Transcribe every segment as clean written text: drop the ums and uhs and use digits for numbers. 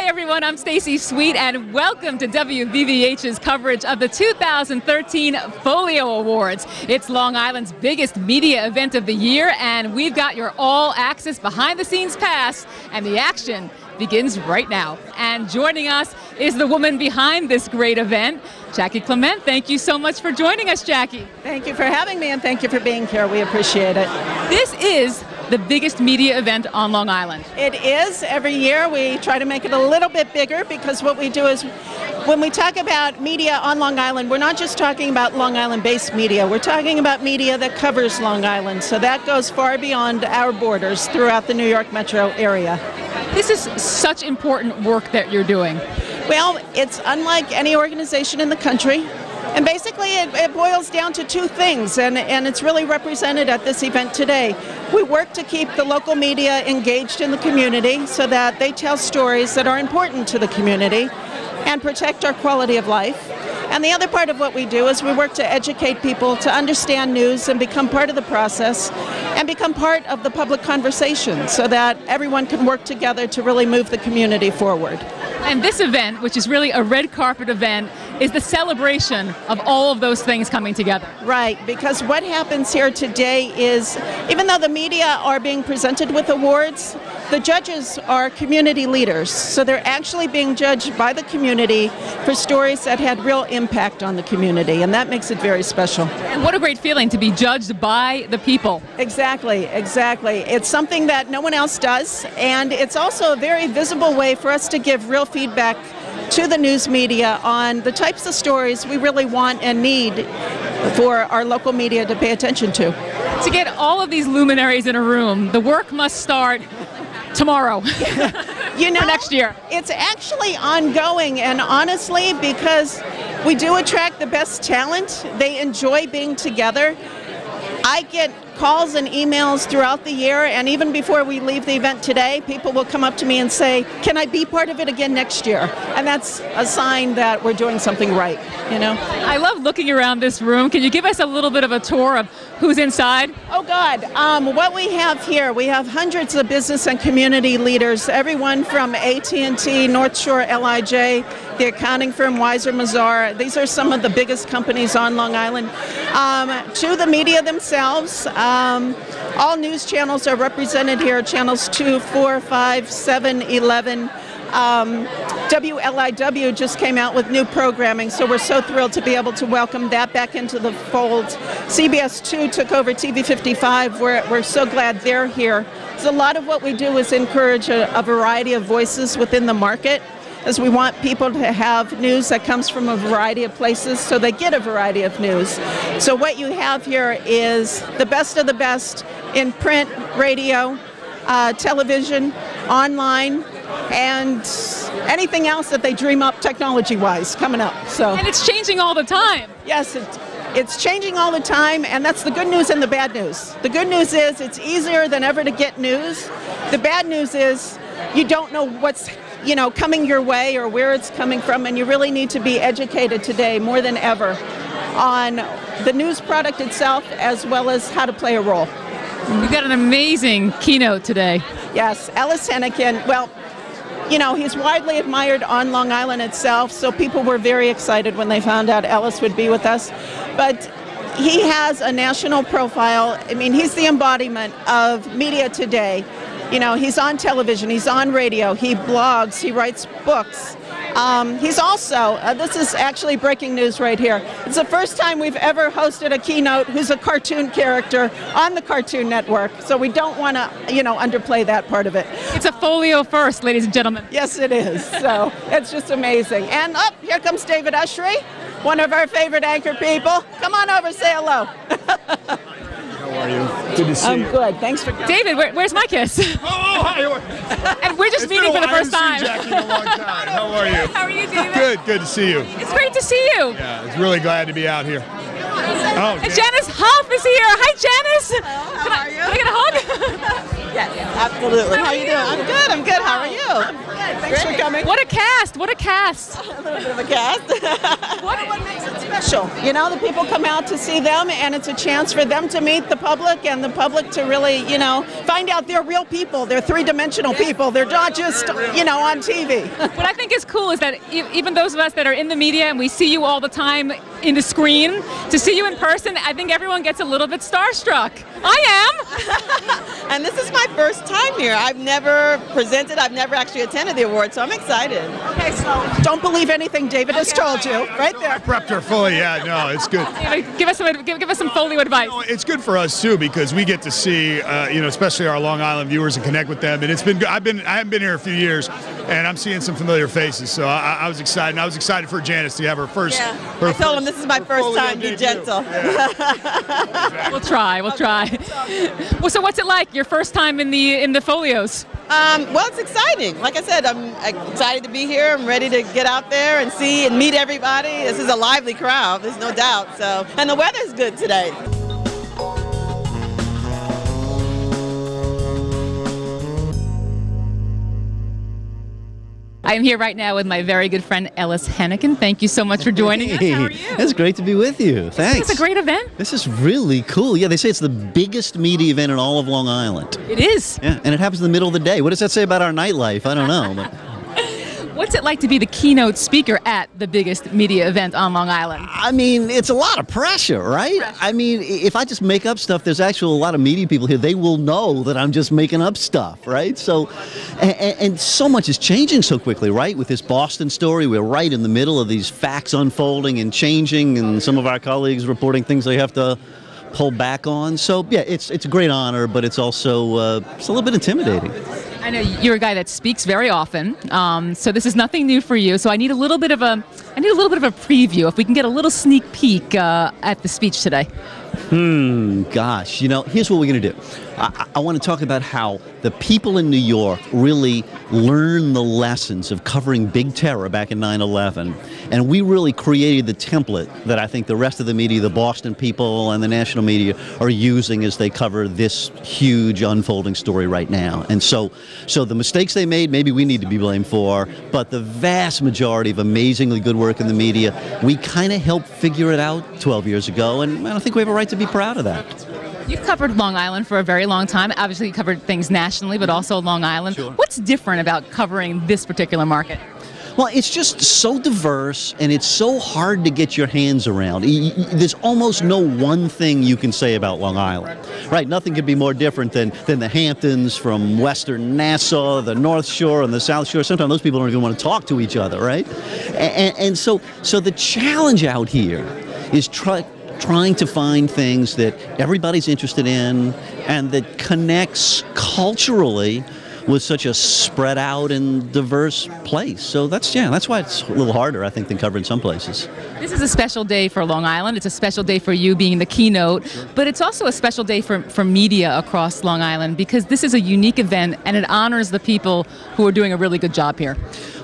everyone, I'm Stacey Sweet, and welcome to WVVH's coverage of the 2013 Folio Awards. It's Long Island's biggest media event of the year, and we've got your all-access behind-the-scenes pass, and the action begins right now. And joining us is the woman behind this great event, Jackie Clement. Thank you so much for joining us, Jackie. Thank you for having me, and thank you for being here. We appreciate it. This is the biggest media event on Long Island. It is. Every year we try to make it a little bit bigger, because what we do is, when we talk about media on Long Island, we're not just talking about Long Island-based media. We're talking about media that covers Long Island. So that goes far beyond our borders throughout the New York metro area. This is such important work that you're doing. Well, it's unlike any organization in the country. And basically it boils down to two things, and it's really represented at this event today. We work to keep the local media engaged in the community so that they tell stories that are important to the community and protect our quality of life. And the other part of what we do is we work to educate people to understand news and become part of the process and become part of the public conversation so that everyone can work together to really move the community forward. And this event, which is really a red carpet event, is the celebration of all of those things coming together. Right, because what happens here today is, even though the media are being presented with awards, the judges are community leaders. So they're actually being judged by the community for stories that had real impact on the community, and that makes it very special. And what a great feeling to be judged by the people. Exactly, exactly. It's something that no one else does, and it's also a very visible way for us to give real feedback to the news media on the types of stories we really want and need for our local media to pay attention to. To get all of these luminaries in a room, the work must start tomorrow. You know, for next year. It's actually ongoing, and honestly, because we do attract the best talent, they enjoy being together. I get calls and emails throughout the year, and even before we leave the event today, people will come up to me and say, can I be part of it again next year? And that's a sign that we're doing something right, you know? I love looking around this room. Can you give us a little bit of a tour of who's inside? Oh God, what we have here, we have hundreds of business and community leaders, everyone from AT&T, North Shore LIJ, the accounting firm Weiser Mazar. These are some of the biggest companies on Long Island. To the media themselves, all news channels are represented here, channels 2, 4, 5, 7, 11. WLIW just came out with new programming, so we're so thrilled to be able to welcome that back into the fold. CBS 2 took over TV 55. We're so glad they're here. So a lot of what we do is encourage a variety of voices within the market, as we want people to have news that comes from a variety of places so they get a variety of news. So what you have here is the best of the best in print, radio, television, online, and anything else that they dream up technology-wise coming up. So, and it's changing all the time. Yes, it's changing all the time, and that's the good news and the bad news. The good news is it's easier than ever to get news. The bad news is you don't know what's coming your way or where it's coming from, and you really need to be educated today more than ever on the news product itself as well as how to play a role. We've got an amazing keynote today. Yes, Ellis Hennigan, well, he's widely admired on Long Island itself, so people were very excited when they found out Ellis would be with us. But he has a national profile. I mean, he's the embodiment of media today. He's on television, he's on radio, he blogs, he writes books. He's also, this is actually breaking news right here, it's the first time we've ever hosted a keynote who's a cartoon character on the Cartoon Network, so we don't want to, underplay that part of it. It's a Folio first, ladies and gentlemen. Yes, it is, so it's just amazing. And here comes David Ushry, one of our favorite anchor people. Come on over, say hello. How are you? Good to see you. I'm good. Thanks for coming. David, where's my kiss? Oh, hi. And we're just meeting for the first time. I haven't seen Jackie in a long time. How are you? How are you, David? Good to see you. It's great to see you. Yeah, it's really glad to be out here. Oh, And Janice Hoff is here. Hi, Janice. Hello, how are you? Can I get a hug? Yes, absolutely. How are you doing? I'm good. How are you? I'm good. Thanks for coming. What a cast! What a cast! A little bit of a cast. what makes it special? You know, the people come out to see them, and it's a chance for them to meet the public, and the public to really, you know, find out they're real people. They're three-dimensional people. They're not just, you know, on TV. What I think is cool is that even those of us that are in the media and we see you all the time in the screen, to see you in person, I think everyone gets a little bit starstruck. I am! And this is my first time here. I've never presented, I've never actually attended the award, so I'm excited. Okay, so don't believe anything David has told you, right there. I prepped her fully. Yeah, no, it's good. Give us some Folio advice. No, it's good for us too because we get to see, you know, especially our Long Island viewers and connect with them. And it's been good. I haven't been here a few years, and I'm seeing some familiar faces. So I was excited. And I was excited for Janice to have her first. Yeah. I told him this is my first time. Be gentle. Yeah. We'll try. Well, so what's it like? Your first time in the Folios? Well, it's exciting. Like I said, I'm excited to be here. I'm ready to get out there and see and meet everybody. This is a lively crowd, there's no doubt. So, and the weather's good today. I am here right now with my very good friend Ellis Hennigan. Thank you so much for joining us. How are you? It's great to be with you. Thanks. It's a great event. This is really cool. Yeah, they say it's the biggest media event in all of Long Island. It is. Yeah, and it happens in the middle of the day. What does that say about our nightlife? I don't know. But What's it like to be the keynote speaker at the biggest media event on Long Island? I mean, it's a lot of pressure, right? I mean, if I just make up stuff, there's actually a lot of media people here. They will know that I'm just making up stuff, right? So, and so much is changing so quickly, right? With this Boston story, we're right in the middle of these facts unfolding and changing, and some of our colleagues reporting things they have to pull back on. So, yeah, it's a great honor, but it's also it's a little bit intimidating. I know you're a guy that speaks very often, so this is nothing new for you. So I need a little bit of a preview. If we can get a little sneak peek at the speech today. Gosh, you know, here's what we're going to do. I want to talk about how the people in New York really learned the lessons of covering big terror back in 9/11, and we really created the template that I think the rest of the media, the Boston people and the national media, are using as they cover this huge unfolding story right now. And so the mistakes they made, maybe we need to be blamed for, but the vast majority of amazingly good work in the media, we kind of helped figure it out 12 years ago, and I think we have a right to be proud of that. You've covered Long Island for a very long time. Obviously, you covered things nationally, but also Long Island. Sure. What's different about covering this particular market? Well, it's just so diverse, and it's so hard to get your hands around. There's almost no one thing you can say about Long Island, right? Nothing could be more different than the Hamptons from Western Nassau, the North Shore and the South Shore. Sometimes those people don't even want to talk to each other, right? And so the challenge out here is trying to find things that everybody's interested in and that connects culturally with such a spread out and diverse place. So that's why it's a little harder, I think, than covering some places. This is a special day for Long Island. It's a special day for you being the keynote, but it's also a special day for media across Long Island because this is a unique event and it honors the people who are doing a really good job here.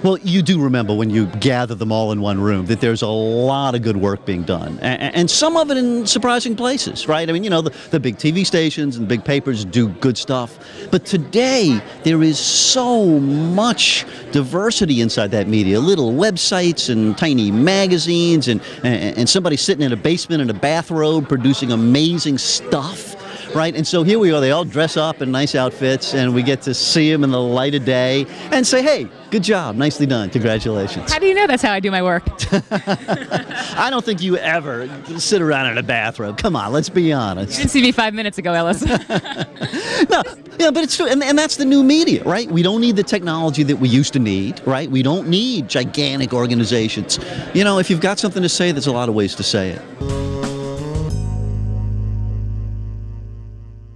Well, you do remember when you gather them all in one room that there's a lot of good work being done, and some of it in surprising places, right? I mean, you know, the big TV stations and big papers do good stuff, but today there is so much diversity inside that media. Little websites and tiny magazines and somebody sitting in a basement in a bathrobe producing amazing stuff. Right, and so here we are, they all dress up in nice outfits, and we get to see them in the light of day and say, hey, good job, nicely done, congratulations. How do you know that's how I do my work? I don't think you ever sit around in a bathrobe. Come on, let's be honest. You didn't see me 5 minutes ago, Ellis. No, yeah, but it's true, and that's the new media, right? We don't need the technology that we used to need, right? We don't need gigantic organizations. You know, if you've got something to say, there's a lot of ways to say it.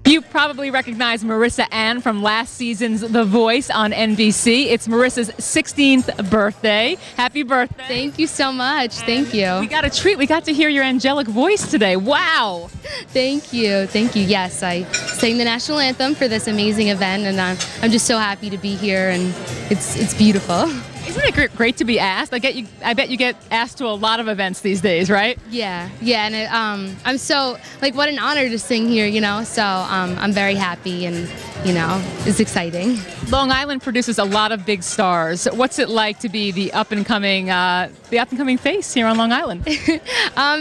You probably recognize Marissa Ann from last season's The Voice on NBC. It's Marissa's 16th birthday. Happy birthday. Thank you so much. Thank you. We got a treat. We got to hear your angelic voice today. Wow. Thank you. Thank you. Yes, I sang the national anthem for this amazing event, and I'm just so happy to be here, and it's beautiful. Is Isn't it great to be asked? I bet you get asked to a lot of events these days, right? Yeah, and I'm so, like, what an honor to sing here, you know, so I'm very happy, and, you know, it's exciting. Long Island produces a lot of big stars. What's it like to be the up-and-coming face here on Long Island?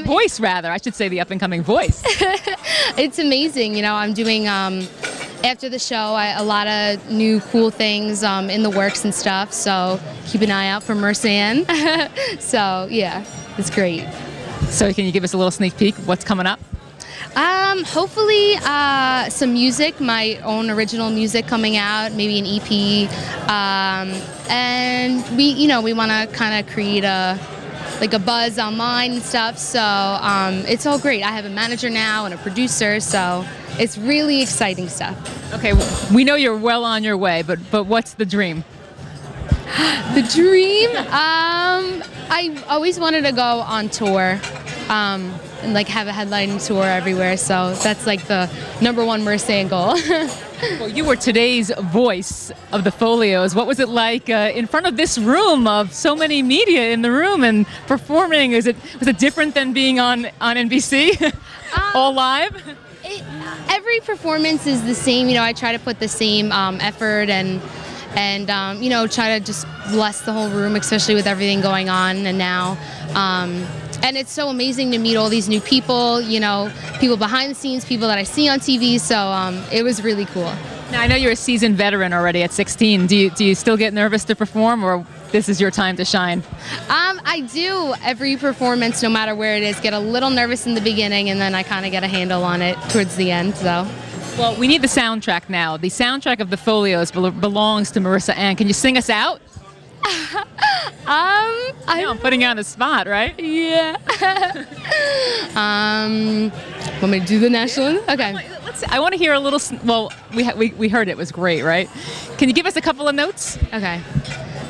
Voice, rather. I should say the up-and-coming voice. It's amazing. You know, I'm doing, after the show, a lot of new cool things in the works and stuff, so keep an eye out for Mersan. So, yeah, it's great. So can you give us a little sneak peek? What's coming up? Hopefully some music, my own original music coming out, maybe an EP, and we want to kind of create a buzz online and stuff, so it's all great. I have a manager now and a producer, so it's really exciting stuff. Okay, we know you're well on your way, but what's the dream? The dream? I always wanted to go on tour. And like have a headlining tour everywhere, so that's like the #1 Mersan goal. Well, you were today's voice of the Folios. What was it like in front of this room of so many media in the room and performing? Was it different than being on NBC, all live? Every performance is the same. You know, I try to put the same effort and you know, try to just bless the whole room, especially with everything going on and now. And it's so amazing to meet all these new people, you know, people behind the scenes, people that I see on TV, so it was really cool. Now, I know you're a seasoned veteran already at 16. Do you still get nervous to perform, or this is your time to shine? I do. Every performance, no matter where it is, get a little nervous in the beginning, and then I kind of get a handle on it towards the end, so. Well, we need the soundtrack now. The soundtrack of the Folios belongs to Marissa Ann. Can you sing us out? I'm putting you on the spot, right? Yeah. Want me to do the national? Okay. I want to hear a little. Well, we heard it was great, right? Can you give us a couple of notes? Okay.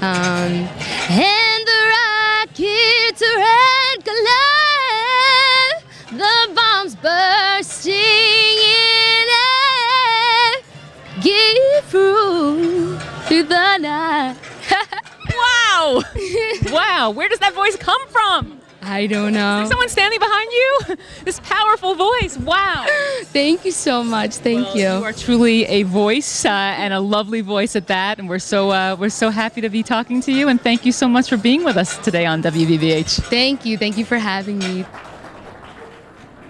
And the rockets are red glare, the bombs bursting in air, get through the night. Wow! Wow, where does that voice come from? I don't know. Is there someone standing behind you? This powerful voice, wow. Thank you so much, thank you. You are truly a voice, and a lovely voice at that, and we're so happy to be talking to you, and thank you so much for being with us today on WVVH. Thank you for having me.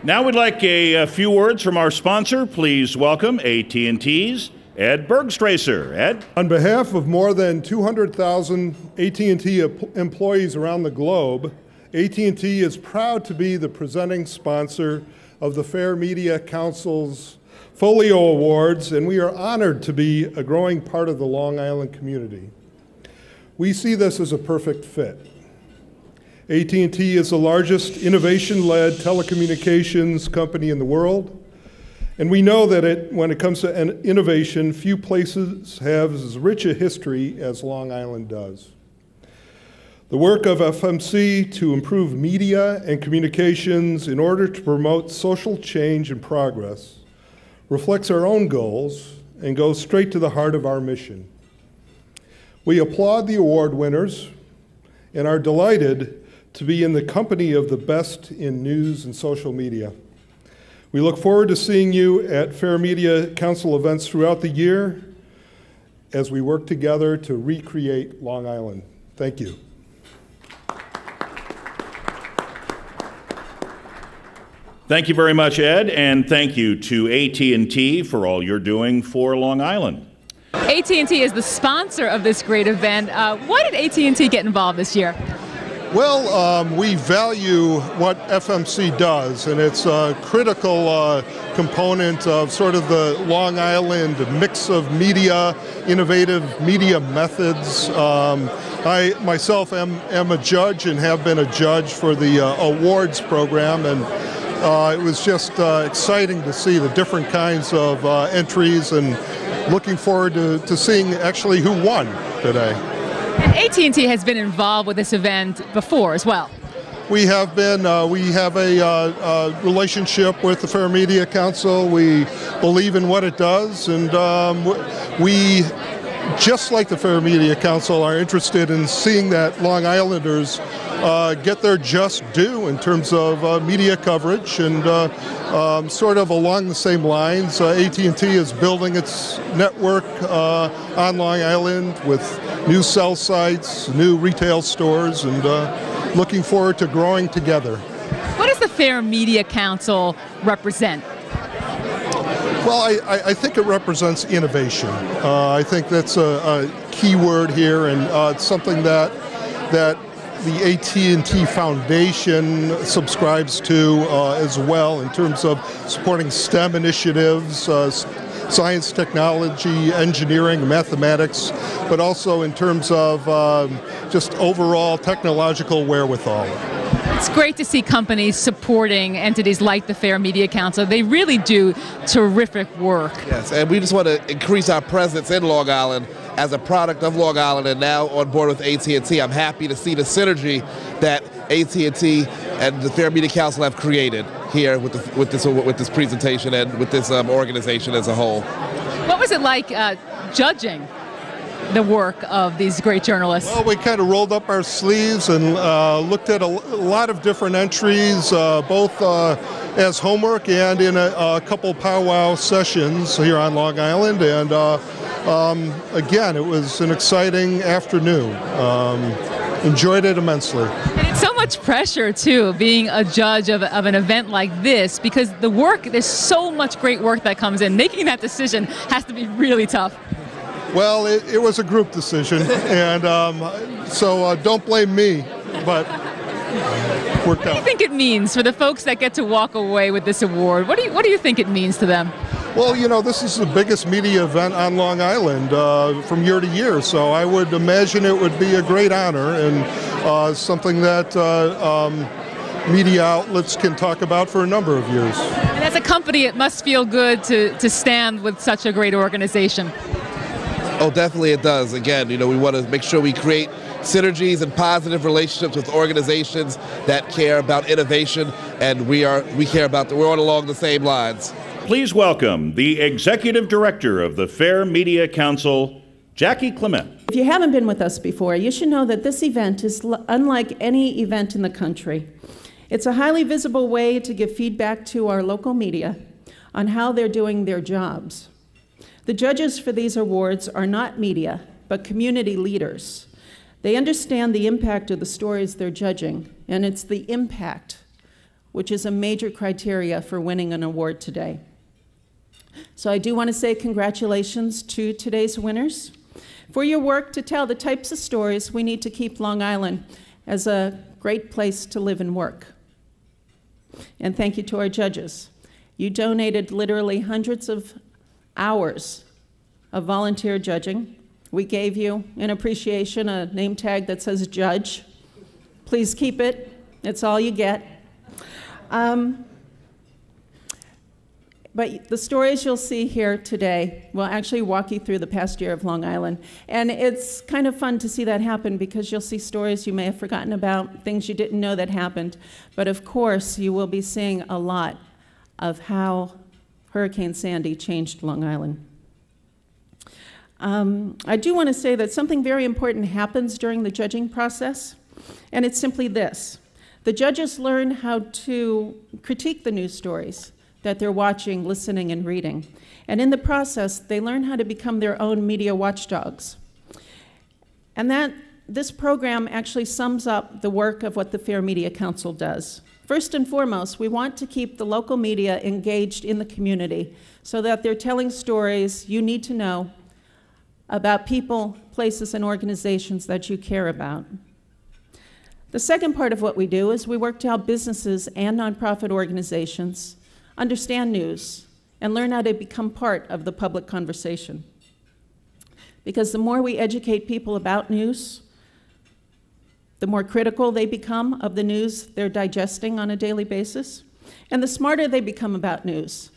Now we'd like a few words from our sponsor. Please welcome AT&T's Ed Bergstracer. Ed? On behalf of more than 200,000 AT&T employees around the globe, AT&T is proud to be the presenting sponsor of the Fair Media Council's Folio Awards, and we are honored to be a growing part of the Long Island community. We see this as a perfect fit. AT&T is the largest innovation-led telecommunications company in the world. And we know that when it comes to innovation, few places have as rich a history as Long Island does. The work of FMC to improve media and communications in order to promote social change and progress reflects our own goals and goes straight to the heart of our mission. We applaud the award winners and are delighted to be in the company of the best in news and social media. We look forward to seeing you at Fair Media Council events throughout the year as we work together to recreate Long Island. Thank you. Thank you very much, Ed, and thank you to AT&T for all you're doing for Long Island. AT&T is the sponsor of this great event. Why did AT&T get involved this year? Well, we value what FMC does, and it's a critical component of sort of the Long Island mix of media, innovative media methods. I myself am a judge and have been a judge for the awards program, and it was just exciting to see the different kinds of entries, and looking forward to seeing actually who won today. And AT&T has been involved with this event before as well. We have been. We have a relationship with the Fair Media Council. We believe in what it does, and we just like the Fair Media Council, are interested in seeing that Long Islanders get their just due in terms of media coverage. And sort of along the same lines, AT&T is building its network on Long Island with new cell sites, new retail stores, and looking forward to growing together. What does the Fair Media Council represent? Well, I think it represents innovation. I think that's a key word here, and it's something that the AT&T Foundation subscribes to as well in terms of supporting STEM initiatives, science, technology, engineering, mathematics, but also in terms of just overall technological wherewithal. It's great to see companies supporting entities like the Fair Media Council. They really do terrific work. Yes, and we just want to increase our presence in Long Island as a product of Long Island, and now on board with AT&T. I'm happy to see the synergy that AT&T and the Fair Media Council have created here with this presentation and with this organization as a whole. What was it like judging the work of these great journalists? Well, we kind of rolled up our sleeves and looked at a lot of different entries, both as homework and in a couple powwow sessions here on Long Island. And again, it was an exciting afternoon. Enjoyed it immensely. And it's so much pressure, too, being a judge of an event like this, because the work, there's so much great work that comes in. Making that decision has to be really tough. Well, it was a group decision, and so don't blame me, but worked out. What do you think it means for the folks that get to walk away with this award? What do you think it means to them? Well, you know, this is the biggest media event on Long Island from year to year, so I would imagine it would be a great honor and something that media outlets can talk about for a number of years. And as a company, it must feel good to stand with such a great organization. Oh, definitely it does. Again, you know, we want to make sure we create synergies and positive relationships with organizations that care about innovation, and we care about we're on along the same lines. Please welcome the Executive Director of the Fair Media Council, Jackie Clement. If you haven't been with us before, you should know that this event is unlike any event in the country. It's a highly visible way to give feedback to our local media on how they're doing their jobs. The judges for these awards are not media, but community leaders. They understand the impact of the stories they're judging, and it's the impact which is a major criteria for winning an award today. So I do want to say congratulations to today's winners for your work to tell the types of stories we need to keep Long Island as a great place to live and work. And thank you to our judges. You donated literally hundreds of hours of volunteer judging. We gave you, in appreciation, a name tag that says judge. Please keep it. It's all you get. But the stories you'll see here today will actually walk you through the past year of Long Island. And it's kind of fun to see that happen because you'll see stories you may have forgotten about, things you didn't know that happened. But of course, you will be seeing a lot of how Hurricane Sandy changed Long Island. I do want to say that something very important happens during the judging process, and it's simply this. The judges learn how to critique the news stories that they're watching, listening, and reading. And in the process, they learn how to become their own media watchdogs. And this program actually sums up the work of what the Fair Media Council does. First and foremost, we want to keep the local media engaged in the community so that they're telling stories you need to know about people, places, and organizations that you care about. The second part of what we do is we work to help businesses and nonprofit organizations understand news and learn how to become part of the public conversation. Because the more we educate people about news, the more critical they become of the news they're digesting on a daily basis, and the smarter they become about news.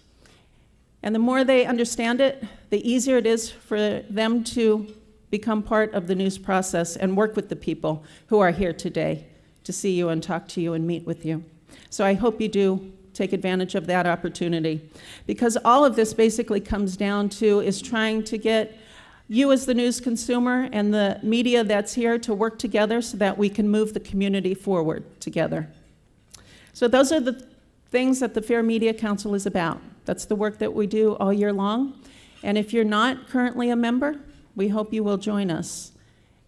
And the more they understand it, the easier it is for them to become part of the news process and work with the people who are here today to see you and talk to you and meet with you. So I hope you do take advantage of that opportunity, because all of this basically comes down to is trying to get you as the news consumer and the media that's here to work together so that we can move the community forward together. So those are the things that the Fair Media Council is about. That's the work that we do all year long. And if you're not currently a member, we hope you will join us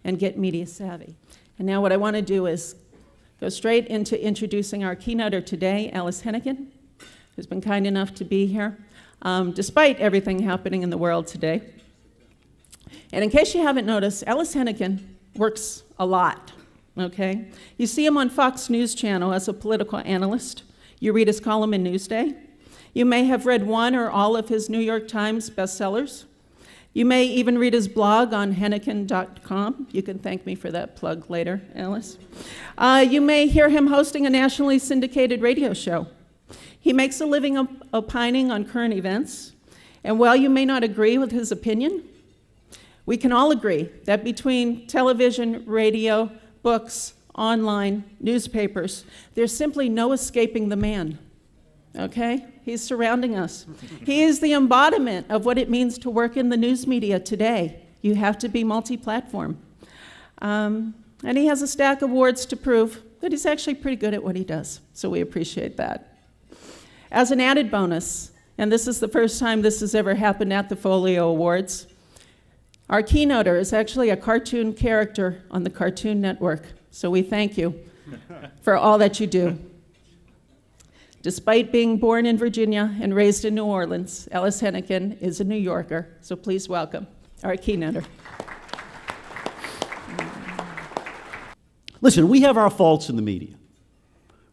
and get media savvy. And now what I want to do is go straight into introducing our keynoter today, Alice Hennigan, who's been kind enough to be here, despite everything happening in the world today. And in case you haven't noticed, Alice Hennigan works a lot, okay? You see him on Fox News Channel as a political analyst. You read his column in Newsday. You may have read one or all of his New York Times bestsellers. You may even read his blog on hennigan.com. You can thank me for that plug later, Alice. You may hear him hosting a nationally syndicated radio show. He makes a living opining on current events. And while you may not agree with his opinion, we can all agree that between television, radio, books, online, newspapers, there's simply no escaping the man, okay? He's surrounding us. He is the embodiment of what it means to work in the news media today. You have to be multi-platform. And he has a stack of awards to prove that he's actually pretty good at what he does, so we appreciate that. As an added bonus, and this is the first time this has ever happened at the Folio Awards, our keynoter is actually a cartoon character on the Cartoon Network, so we thank you for all that you do. Despite being born in Virginia and raised in New Orleans, Alice Hennigan is a New Yorker, so please welcome our keynoter. Listen, we have our faults in the media,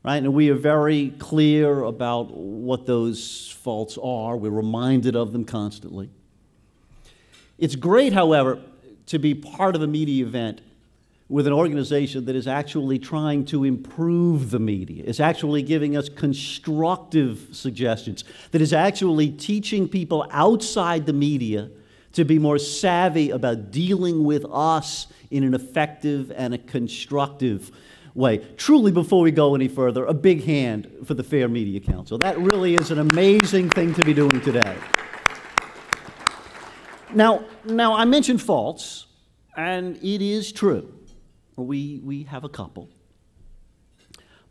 right? And we are very clear about what those faults are. We're reminded of them constantly. It's great, however, to be part of a media event with an organization that is actually trying to improve the media, is actually giving us constructive suggestions, that is actually teaching people outside the media to be more savvy about dealing with us in an effective and a constructive way. Truly, before we go any further, a big hand for the Fair Media Council. That really is an amazing thing to be doing today. Now I mentioned faults, and it is true. We have a couple.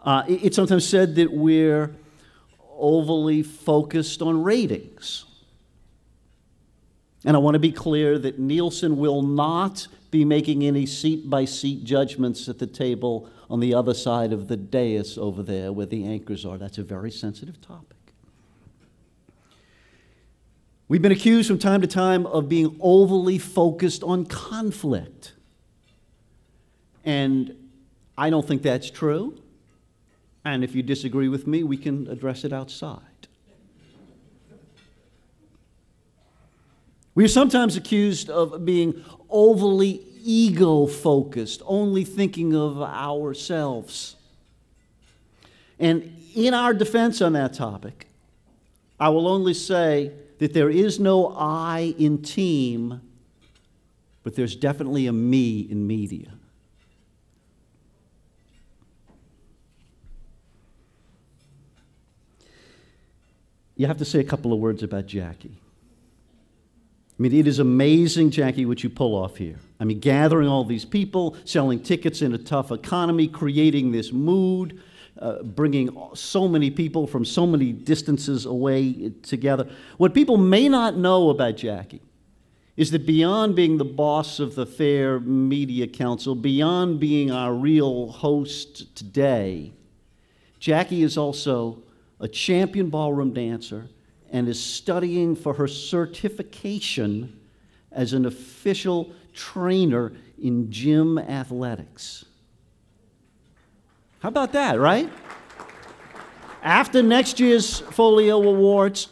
It's sometimes said that we're overly focused on ratings. And I want to be clear that Nielsen will not be making any seat-by-seat judgments at the table on the other side of the dais over there where the anchors are. That's a very sensitive topic. We've been accused from time to time of being overly focused on conflict. And I don't think that's true. And if you disagree with me, we can address it outside. We are sometimes accused of being overly ego-focused, only thinking of ourselves. And in our defense on that topic, I will only say that there is no I in team, but there's definitely a me in media. You have to say a couple of words about Jackie. I mean, it is amazing, Jackie, what you pull off here. I mean, gathering all these people, selling tickets in a tough economy, creating this mood, bringing so many people from so many distances away together. What people may not know about Jackie is that beyond being the boss of the Fair Media Council, beyond being our real host today, Jackie is also a champion ballroom dancer and is studying for her certification as an official trainer in gym athletics. How about that, right? After next year's Folio Awards,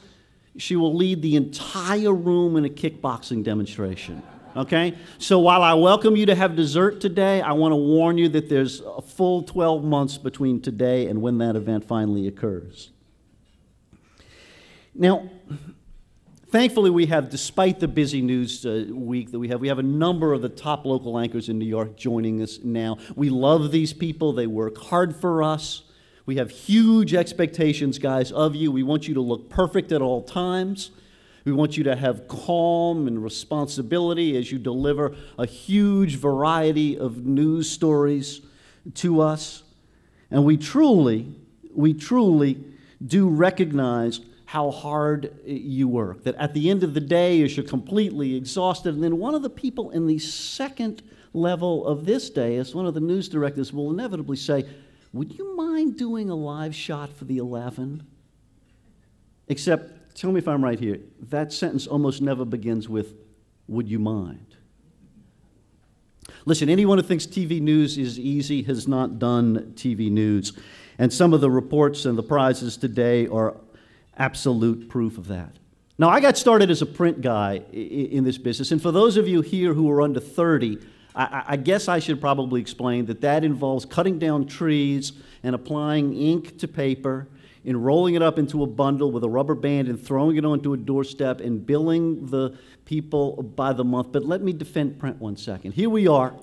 she will lead the entire room in a kickboxing demonstration, okay? So while I welcome you to have dessert today, I want to warn you that there's a full 12 months between today and when that event finally occurs. Now, thankfully we have, despite the busy news week that we have a number of the top local anchors in New York joining us now. We love these people. They work hard for us. We have huge expectations, guys, of you. We want you to look perfect at all times. We want you to have calm and responsibility as you deliver a huge variety of news stories to us. And we truly do recognize how hard you work. That at the end of the day, as you're completely exhausted, and then one of the people in the second level of this day, as one of the news directors will inevitably say, would you mind doing a live shot for the 11? Except, tell me if I'm right here, that sentence almost never begins with, would you mind? Listen, anyone who thinks TV news is easy has not done TV news. And some of the reports and the prizes today are absolute proof of that. Now, I got started as a print guy in this business, and for those of you here who are under 30, I guess I should probably explain that that involves cutting down trees and applying ink to paper and rolling it up into a bundle with a rubber band and throwing it onto a doorstep and billing the people by the month. But let me defend print 1 second. Here we are,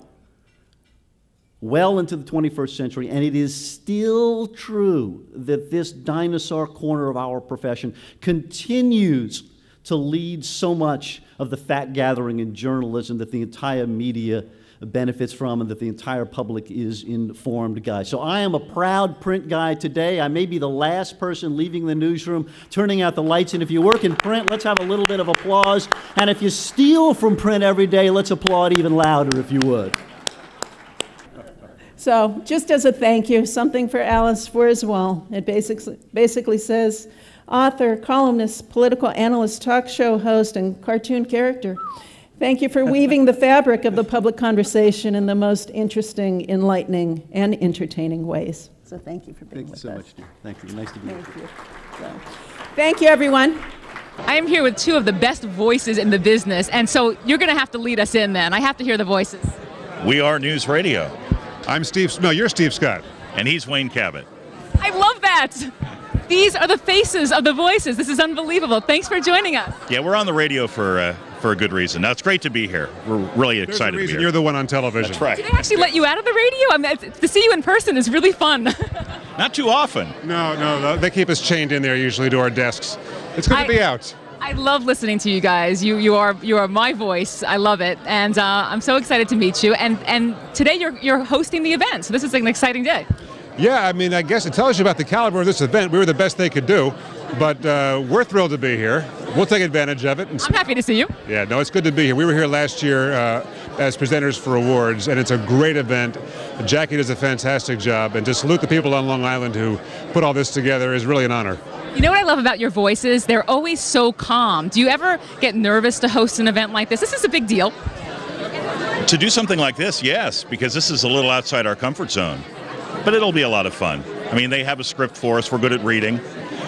well into the 21st century, and it is still true that this dinosaur corner of our profession continues to lead so much of the fact-gathering in journalism that the entire media benefits from and that the entire public is informed, guys. So I am a proud print guy today. I may be the last person leaving the newsroom, turning out the lights, and if you work in print, let's have a little bit of applause. And if you steal from print every day, let's applaud even louder if you would. So just as a thank you, something for Alice for as well. It basically says, author, columnist, political analyst, talk show host, and cartoon character. Thank you for weaving the fabric of the public conversation in the most interesting, enlightening, and entertaining ways. So thank you for being with us. Thanks so much, dear. Thank you. Nice to meet you. Thank you, everyone. I am here with two of the best voices in the business, and so you're going to have to lead us in then. I have to hear the voices. We are News Radio. You're Steve Scott. And he's Wayne Cabot. I love that. These are the faces of the voices. This is unbelievable. Thanks for joining us. Yeah, we're on the radio for a good reason. Now, it's great to be here. We're really excited to be here. You're the one on television. That's right. Do they actually let you out of the radio? I mean, to see you in person is really fun. Not too often. No, they keep us chained in there usually to our desks. It's good to be out. I love listening to you guys. You are my voice. I love it, and I'm so excited to meet you. And today you're hosting the event, so this is an exciting day. Yeah, I mean, I guess it tells you about the caliber of this event. We were the best they could do, but we're thrilled to be here. We'll take advantage of it. I'm happy to see you. Yeah, no, it's good to be here. We were here last year as presenters for awards, and it's a great event. Jackie does a fantastic job, and to salute the people on Long Island who put all this together is really an honor. You know what I love about your voices? They're always so calm. Do you ever get nervous to host an event like this? This is a big deal. To do something like this, yes, because this is a little outside our comfort zone. But it'll be a lot of fun. I mean, they have a script for us. We're good at reading.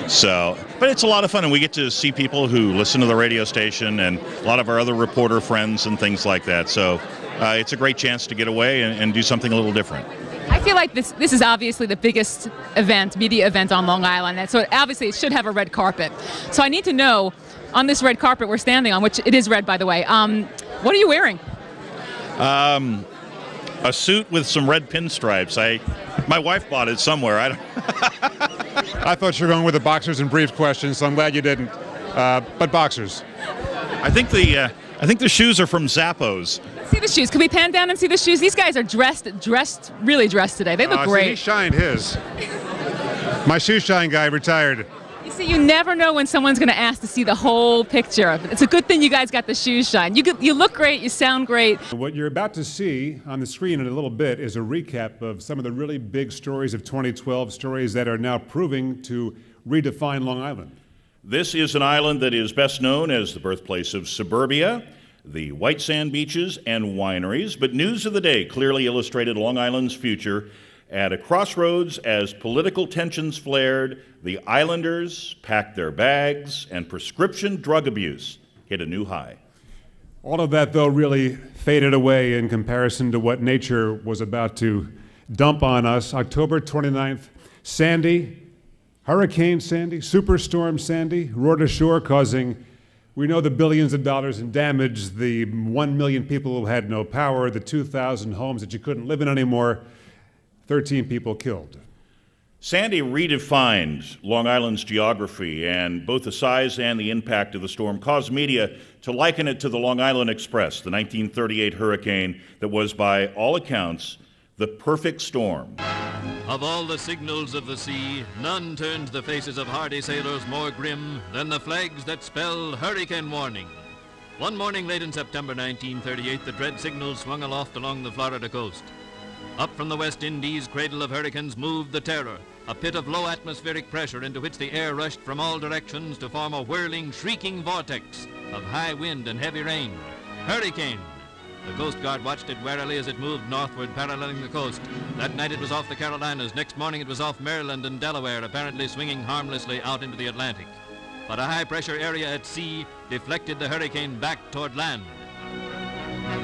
But it's a lot of fun, and we get to see people who listen to the radio station and a lot of our other reporter friends and things like that. So it's a great chance to get away and do something a little different. I feel like this is obviously the biggest media event on Long Island, and so obviously it should have a red carpet. So I need to know, on this red carpet we're standing on, which it is red by the way, what are you wearing? A suit with some red pinstripes. My wife bought it somewhere. I thought you were going with the boxers and briefs question, so I'm glad you didn't. But boxers. I think the shoes are from Zappos. Let's see the shoes. Can we pan down and see the shoes? These guys are really dressed today. They look great. See, he shined his. My shoe shine guy retired. You see, you never know when someone's going to ask to see the whole picture. It's a good thing you guys got the shoes shine. You look great. You sound great. What you're about to see on the screen in a little bit is a recap of some of the really big stories of 2012, stories that are now proving to redefine Long Island. This is an island that is best known as the birthplace of suburbia, the white sand beaches and wineries, but news of the day clearly illustrated Long Island's future at a crossroads as political tensions flared, the islanders packed their bags, and prescription drug abuse hit a new high. All of that, though, really faded away in comparison to what nature was about to dump on us. October 29th, Sandy, Hurricane Sandy, Superstorm Sandy, roared ashore, causing, we know, the billions of dollars in damage, the 1 million people who had no power, the 2,000 homes that you couldn't live in anymore, 13 people killed. Sandy redefined Long Island's geography, and both the size and the impact of the storm caused media to liken it to the Long Island Express, the 1938 hurricane that was, by all accounts, the perfect storm. Of all the signals of the sea, none turns the faces of hardy sailors more grim than the flags that spell hurricane warning. One morning late in September 1938, the dread signals swung aloft along the Florida coast. Up from the West Indies, cradle of hurricanes, moved the Terror, a pit of low atmospheric pressure into which the air rushed from all directions to form a whirling, shrieking vortex of high wind and heavy rain. Hurricane! The Coast Guard watched it warily as it moved northward, paralleling the coast. That night it was off the Carolinas. Next morning it was off Maryland and Delaware, apparently swinging harmlessly out into the Atlantic. But a high-pressure area at sea deflected the hurricane back toward land.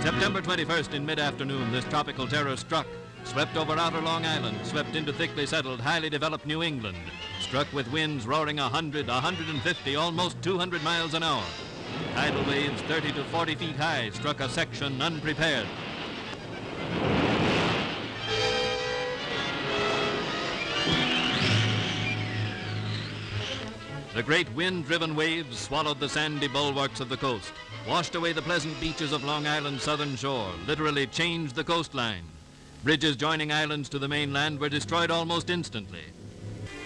September 21st in mid-afternoon, this tropical terror struck, swept over outer Long Island, swept into thickly settled, highly developed New England, struck with winds roaring 100, 150, almost 200 miles an hour. Tidal waves 30 to 40 feet high struck a section unprepared. The great wind-driven waves swallowed the sandy bulwarks of the coast, washed away the pleasant beaches of Long Island's southern shore, literally changed the coastline. Bridges joining islands to the mainland were destroyed almost instantly.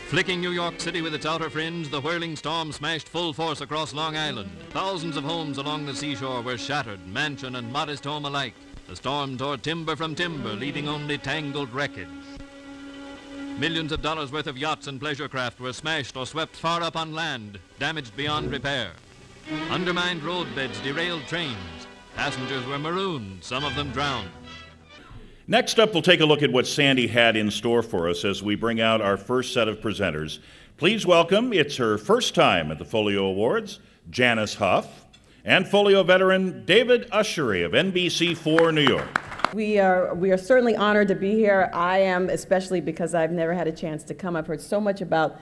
Flicking New York City with its outer fringe, the whirling storm smashed full force across Long Island. Thousands of homes along the seashore were shattered, mansion and modest home alike. The storm tore timber from timber, leaving only tangled wreckage. Millions of dollars worth of yachts and pleasure craft were smashed or swept far up on land, damaged beyond repair. Undermined roadbeds derailed trains. Passengers were marooned, some of them drowned. Next up, we'll take a look at what Sandy had in store for us as we bring out our first set of presenters. Please welcome, it's her first time at the Folio Awards, Janice Huff, and Folio veteran David Ushery of NBC4 New York. We are certainly honored to be here. I am, especially because I've never had a chance to come. I've heard so much about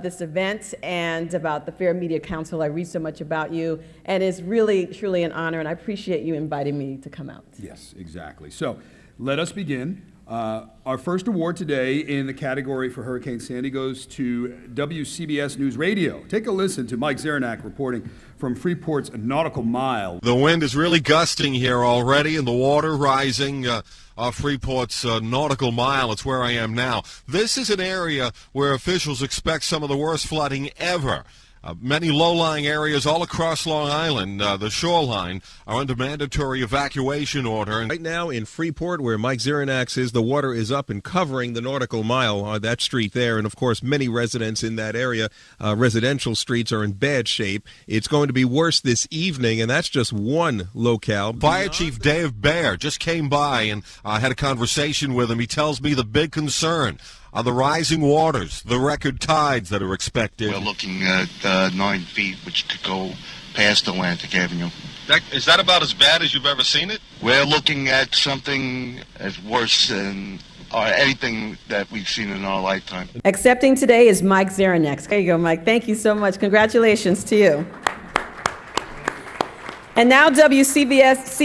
this event and about the Fair Media Council. I read so much about you, and it's really, truly an honor, and I appreciate you inviting me to come out. Yes, exactly. So let us begin. Our first award today in the category for Hurricane Sandy goes to WCBS News Radio. Take a listen to Mike Zeranak reporting from Freeport's Nautical Mile. The wind is really gusting here already and the water rising off Freeport's Nautical Mile. It's where I am now. This is an area where officials expect some of the worst flooding ever. Many low-lying areas all across Long Island, the shoreline, are under mandatory evacuation order. Right now in Freeport, where Mike Zeranak is, the water is up and covering the Nautical Mile, that street there. And, of course, many residents in that area, residential streets, are in bad shape. It's going to be worse this evening, and that's just one locale. Fire Chief Dave Baer just came by and had a conversation with him. He tells me the big concern are the rising waters, the record tides that are expected. We're looking at 9 feet, which could go past Atlantic Avenue. Is that about as bad as you've ever seen it? We're looking at something as worse than anything that we've seen in our lifetime. Accepting today is Mike Zeranak. There you go, Mike. Thank you so much. Congratulations to you. And now WCBS-TV's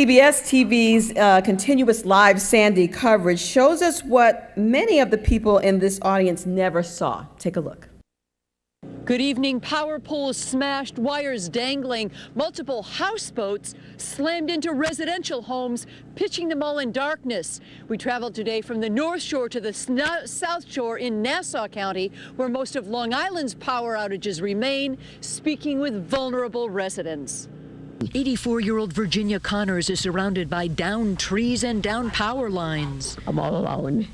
continuous live Sandy coverage shows us what many of the people in this audience never saw. Take a look. Good evening. Power poles smashed, wires dangling, multiple houseboats slammed into residential homes, pitching them all in darkness. We traveled today from the North Shore to the South Shore in Nassau County, where most of Long Island's power outages remain, speaking with vulnerable residents. 84-year-old Virginia Connors is surrounded by downed trees and down power lines. I'm all alone.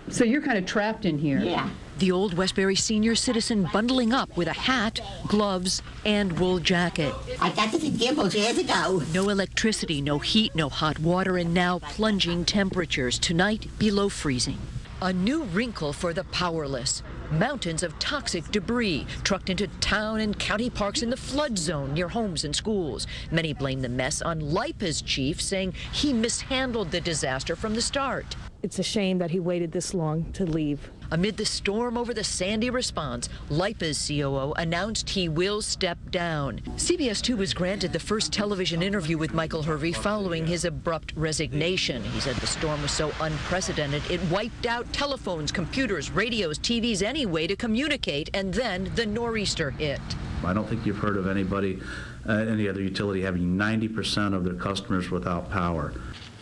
So you're kind of trapped in here. Yeah. The old Westbury senior citizen bundling up with a hat, gloves, and wool jacket. I got this Gimbals years ago. No electricity, no heat, no hot water, and now plunging temperatures. Tonight, below freezing. A new wrinkle for the powerless. Mountains of toxic debris trucked into town and county parks in the flood zone near homes and schools. Many blame the mess on LIPA's chief, saying he mishandled the disaster from the start. it's a shame that he waited this long to leave. Amid the storm over the Sandy response, LIPA's COO announced he will step down. CBS 2 was granted the first television interview with Michael Hervey following his abrupt resignation. He said the storm was so unprecedented it wiped out telephones, computers, radios, TVs, any way to communicate, and then the nor'easter hit. I don't think you've heard of anybody, any other utility having 90% of their customers without power.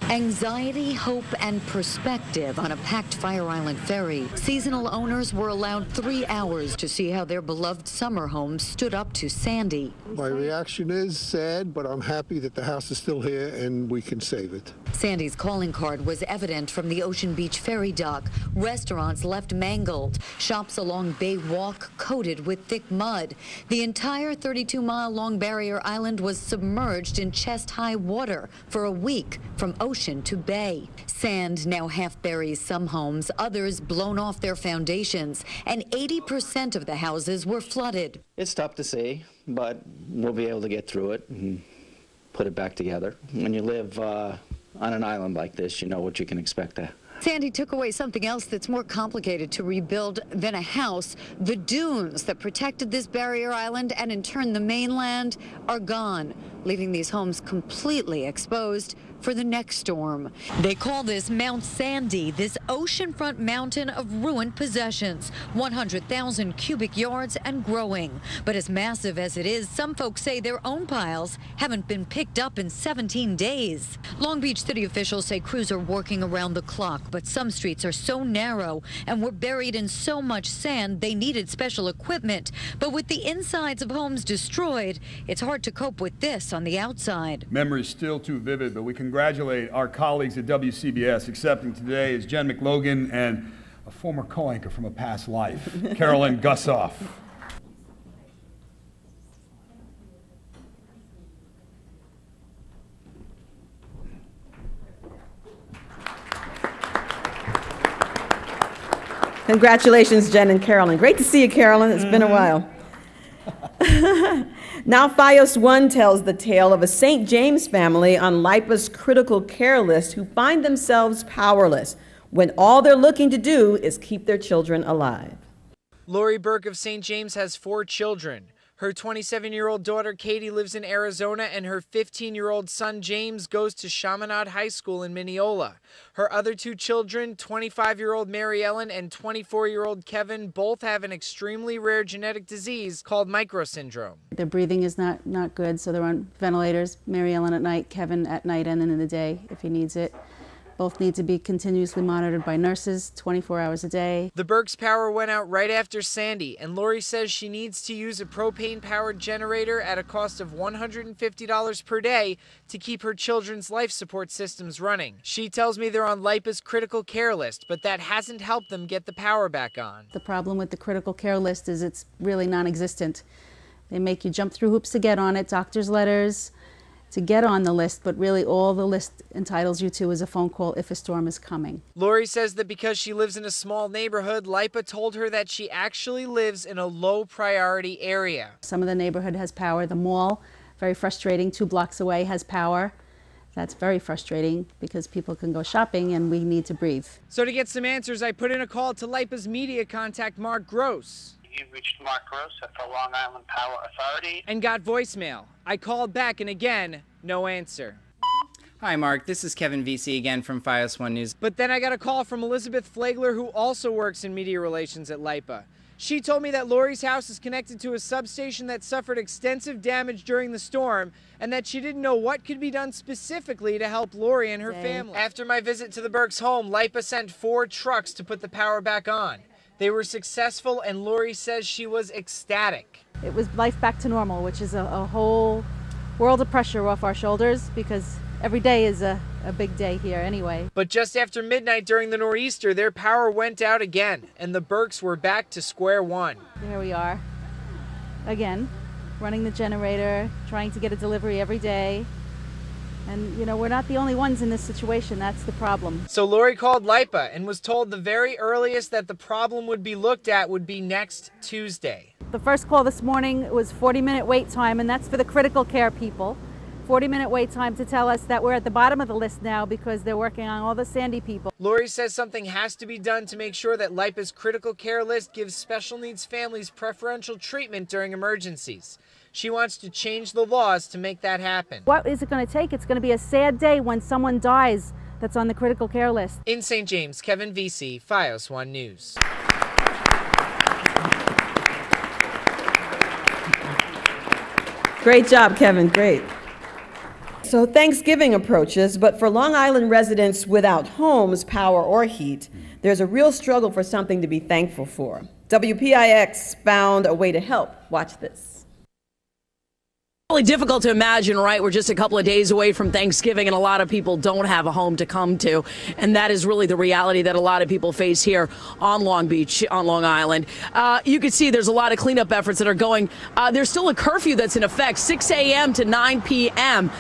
Anxiety, hope, and perspective on a packed Fire Island ferry. Seasonal owners were allowed 3 hours to see how their beloved summer home stood up to Sandy. My reaction is sad, but I'm happy that the house is still here and we can save it. Sandy's calling card was evident from the Ocean Beach ferry dock. Restaurants left mangled. Shops along Bay Walk coated with thick mud. The entire 32-mile-long barrier island was submerged in chest-high water for a week from ocean to bay. Sand now half buries some homes, others blown off their foundations, and 80% of the houses were flooded. It's tough to see, but we'll be able to get through it and put it back together. When you live on an island like this, you know what you can expect to. Sandy took away something else that's more complicated to rebuild than a house. The dunes that protected this barrier island and in turn the mainland are gone, leaving these homes completely exposed for the next storm. They call this Mount Sandy, this oceanfront mountain of ruined possessions, 100,000 cubic yards and growing. But as massive as it is, some folks say their own piles haven't been picked up in 17 days. Long Beach city officials say crews are working around the clock, but some streets are so narrow and were buried in so much sand they needed special equipment. But with the insides of homes destroyed, it's hard to cope with this on the outside. Memories still too vivid, but we congratulate our colleagues at WCBS. Accepting today is Jen McLogan and a former co-anchor from a past life, Carolyn Gussoff. Congratulations, Jen and Carolyn. Great to see you, Carolyn. It's been a while. Now FiOS 1 tells the tale of a St. James family on LIPA's critical care list who find themselves powerless when all they're looking to do is keep their children alive. Lori Burke of St. James has 4 children. Her 27-year-old daughter Katie lives in Arizona, and her 15-year-old son James goes to Chaminade High School in Mineola. Her other 2 children, 25-year-old Mary Ellen and 24-year-old Kevin, both have an extremely rare genetic disease called microsyndrome. Their breathing is not good, so they're on ventilators. Mary Ellen at night, Kevin at night and in the day if he needs it. Both need to be continuously monitored by nurses 24 hours a day. The Burke's power went out right after Sandy, and Lori says she needs to use a propane-powered generator at a cost of $150 per day to keep her children's life support systems running. She tells me they're on LIPA's critical care list, but that hasn't helped them get the power back on. The problem with the critical care list is it's really non-existent. They make you jump through hoops to get on it, doctor's letters, to get on the list, but really all the list entitles you to is a phone call if a storm is coming. Lori says that because she lives in a small neighborhood, LIPA told her that she actually lives in a low priority area. Some of the neighborhood has power. The mall, very frustrating, 2 blocks away has power. That's very frustrating because people can go shopping and we need to breathe. So to get some answers, I put in a call to LIPA's media contact, Mark Gross. You've reached Mark Gross at the Long Island Power Authority. And got voicemail. I called back and again, no answer. Hi, Mark. This is Kevin VC again from FiOS 1 News. But then I got a call from Elizabeth Flagler, who also works in media relations at LIPA. She told me that Lori's house is connected to a substation that suffered extensive damage during the storm and that she didn't know what could be done specifically to help Lori and her family. After my visit to the Burke's home, LIPA sent 4 trucks to put the power back on. They were successful, and Lori says she was ecstatic. It was life back to normal, which is a whole world of pressure off our shoulders because every day is a big day here anyway. But just after midnight during the nor'easter, their power went out again, and the Burkes were back to square one. There we are, again, running the generator, trying to get a delivery every day. And, you know, we're not the only ones in this situation. That's the problem. So Lori called LIPA and was told the very earliest that the problem would be looked at would be next Tuesday. The first call this morning was 40-minute wait time, and that's for the critical care people. 40-minute wait time to tell us that we're at the bottom of the list now because they're working on all the Sandy people. Lori says something has to be done to make sure that LIPA's critical care list gives special needs families preferential treatment during emergencies. She wants to change the laws to make that happen. What is it going to take? It's going to be a sad day when someone dies that's on the critical care list. In St. James, Kevin Vesey, FiOS 1 News. Great job, Kevin, great. So Thanksgiving approaches, but for Long Island residents without homes, power, or heat, there's a real struggle for something to be thankful for. WPIX found a way to help. Watch this. Really difficult to imagine, right? We're just a couple of days away from Thanksgiving and a lot of people don't have a home to come to. And that is really the reality that a lot of people face here on Long Beach, on Long Island. You can see there's a lot of cleanup efforts that are going. There's still a curfew that's in effect, 6 a.m. to 9 p.m.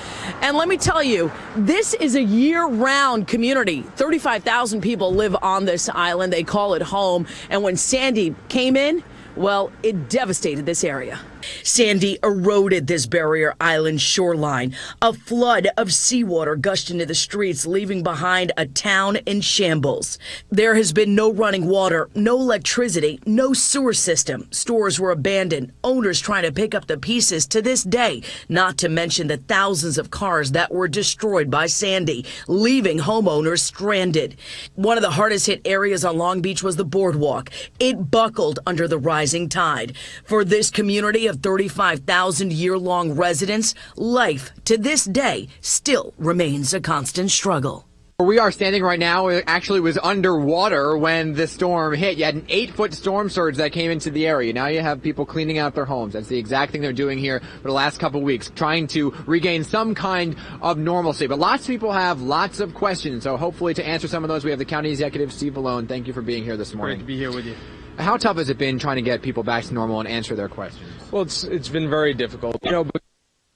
And let me tell you, this is a year-round community. 35,000 people live on this island. They call it home. And when Sandy came in, well, it devastated this area. Sandy eroded this barrier island shoreline. A flood of seawater gushed into the streets, leaving behind a town in shambles. There has been no running water, no electricity, no sewer system. Stores were abandoned, owners trying to pick up the pieces to this day, not to mention the thousands of cars that were destroyed by Sandy, leaving homeowners stranded. One of the hardest hit areas on Long Beach was the boardwalk. It buckled under the rising tide. For this community of 35,000 year-long residents, life to this day still remains a constant struggle. Where we are standing right now, it actually was underwater when the storm hit. You had an 8-foot storm surge that came into the area. Now you have people cleaning out their homes. That's the exact thing they're doing here for the last couple of weeks, trying to regain some kind of normalcy. But lots of people have lots of questions. So hopefully to answer some of those, we have the County Executive, Steve Malone. Thank you for being here this morning. Great to be here with you. How tough has it been trying to get people back to normal and answer their questions? Well, it's been very difficult. You know,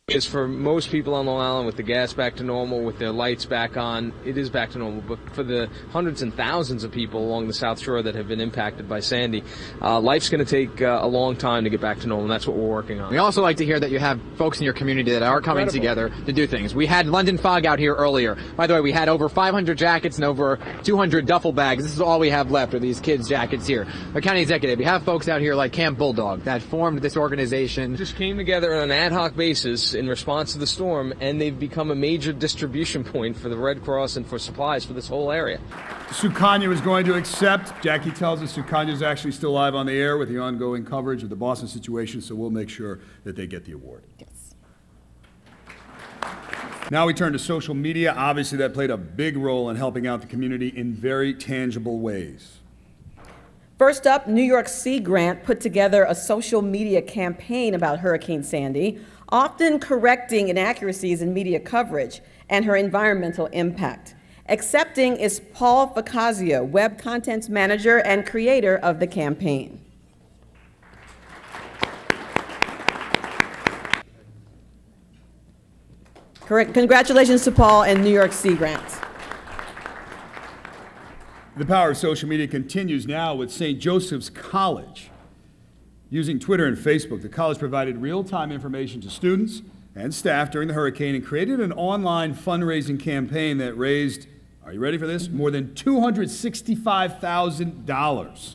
because for most people on Long Island, with the gas back to normal, with their lights back on, it is back to normal. But for the hundreds and thousands of people along the South Shore that have been impacted by Sandy, life's going to take a long time to get back to normal, and that's what we're working on. We also like to hear that you have folks in your community that are coming together to do things. We had London Fog out here earlier. By the way, we had over 500 jackets and over 200 duffel bags. This is all we have left are these kids' jackets here. The County Executive, you have folks out here like Camp Bulldog that formed this organization. Just came together on an ad hoc basis in response to the storm, and they've become a major distribution point for the Red Cross and for supplies for this whole area. Sukanya is going to accept. Jackie tells us Sukanya is actually still live on the air with the ongoing coverage of the Boston situation, so we'll make sure that they get the award. Yes. Now we turn to social media. Obviously, that played a big role in helping out the community in very tangible ways. First up, New York Sea Grant put together a social media campaign about Hurricane Sandy, often correcting inaccuracies in media coverage and her environmental impact. Accepting is Paul Facazio, web content manager and creator of the campaign. Congratulations to Paul and New York Sea Grant. The power of social media continues now with St. Joseph's College. Using Twitter and Facebook, the college provided real-time information to students and staff during the hurricane and created an online fundraising campaign that raised, are you ready for this, more than $265,000.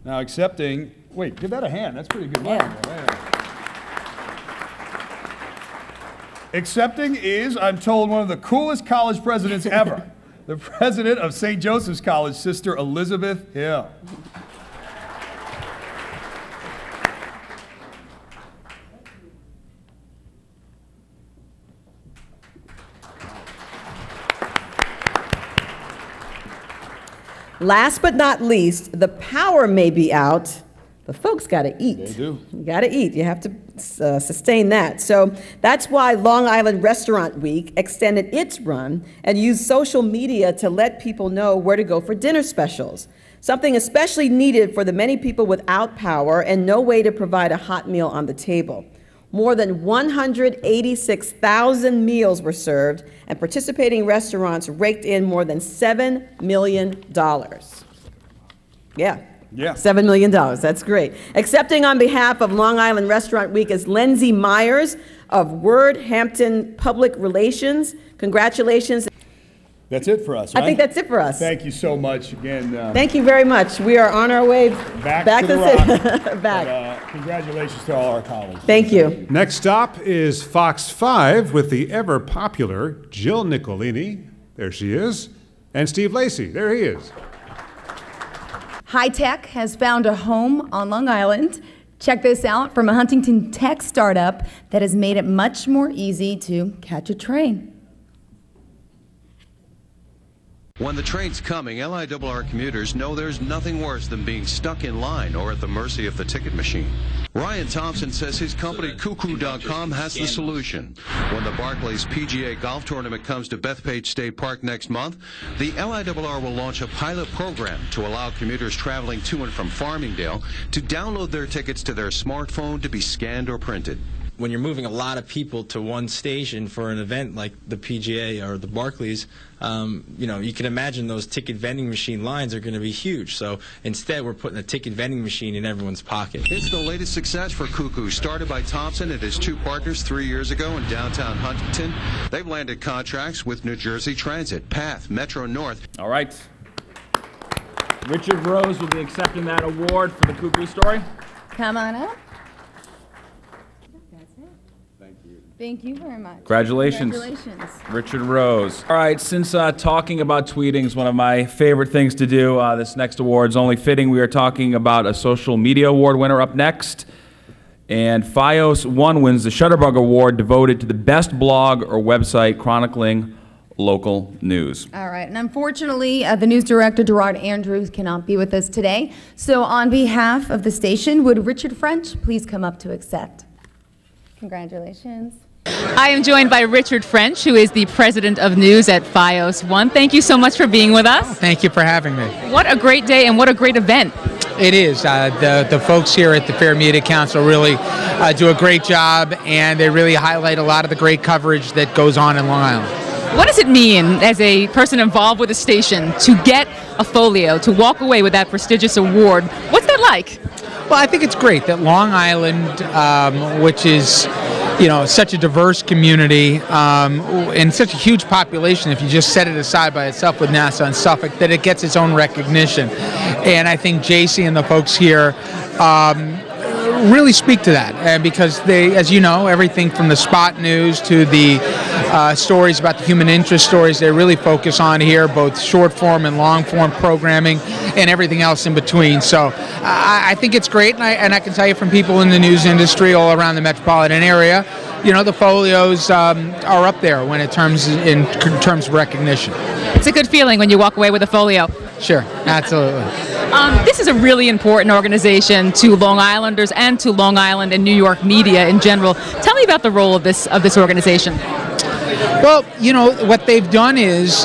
Now accepting, wait, give that a hand, that's pretty good money. Yeah. Accepting is, I'm told, one of the coolest college presidents ever. The president of St. Joseph's College, Sister Elizabeth Hill. Last but not least, the power may be out, but folks got to eat. They do. You got to eat. You have to sustain that. So that's why Long Island Restaurant Week extended its run and used social media to let people know where to go for dinner specials, something especially needed for the many people without power and no way to provide a hot meal on the table. More than 186,000 meals were served, and participating restaurants raked in more than $7 million. Yeah. Yeah. $7 million. That's great. Accepting on behalf of Long Island Restaurant Week is Lindsay Myers of Word Hampton Public Relations. Congratulations. That's it for us, right? I think that's it for us. Thank you so much again. Thank you very much. We are on our way back to the rock. Back. But, congratulations to all our colleagues. Thank you. Next stop is Fox 5 with the ever popular Jill Nicolini. There she is. And Steve Lacey. There he is. High tech has found a home on Long Island. Check this out from a Huntington tech startup that has made it much more easy to catch a train. When the train's coming, LIRR commuters know there's nothing worse than being stuck in line or at the mercy of the ticket machine. Ryan Thompson says his company Cuckoo.com has the solution. When the Barclays PGA Golf Tournament comes to Bethpage State Park next month, the LIRR will launch a pilot program to allow commuters traveling to and from Farmingdale to download their tickets to their smartphone to be scanned or printed. When you're moving a lot of people to one station for an event like the PGA or the Barclays, you can imagine those ticket vending machine lines are going to be huge. So instead, we're putting a ticket vending machine in everyone's pocket. It's the latest success for Cuckoo, started by Thompson and his two partners 3 years ago in downtown Huntington. They've landed contracts with New Jersey Transit, PATH, Metro North. All right. Richard Rose will be accepting that award for the Cuckoo story. Come on up. Thank you very much. Congratulations. Richard Rose. All right, since talking about tweeting is one of my favorite things to do, this next award is only fitting. We are talking about a social media award winner up next. And FiOS 1 wins the Shutterbug Award devoted to the best blog or website chronicling local news. All right, and unfortunately, the news director, Gerard Andrews, cannot be with us today. So on behalf of the station, would Richard French please come up to accept? Congratulations. I am joined by Richard French, who is the president of news at FiOS 1. Thank you so much for being with us. Thank you for having me. What a great day and what a great event. It is. The folks here at the Fair Media Council really do a great job, and they really highlight a lot of the great coverage that goes on in Long Island. What does it mean, as a person involved with the station, to get a Folio, to walk away with that prestigious award? What's that like? Well, I think it's great that Long Island, which is such a diverse community and such a huge population, if you just set it aside by itself with Nassau and Suffolk, that it gets its own recognition. And I think JC and the folks here really speak to that, and because they, as you know, everything from the spot news to the stories about the human interest stories, they really focus on here, both short form and long form programming and everything else in between. So I think it's great, and I can tell you from people in the news industry all around the metropolitan area, the folios are up there in terms of recognition. It's a good feeling when you walk away with a folio. Sure, absolutely. This is a really important organization to Long Islanders and to Long Island and New York media in general. Tell me about the role of this organization. Well, what they've done is,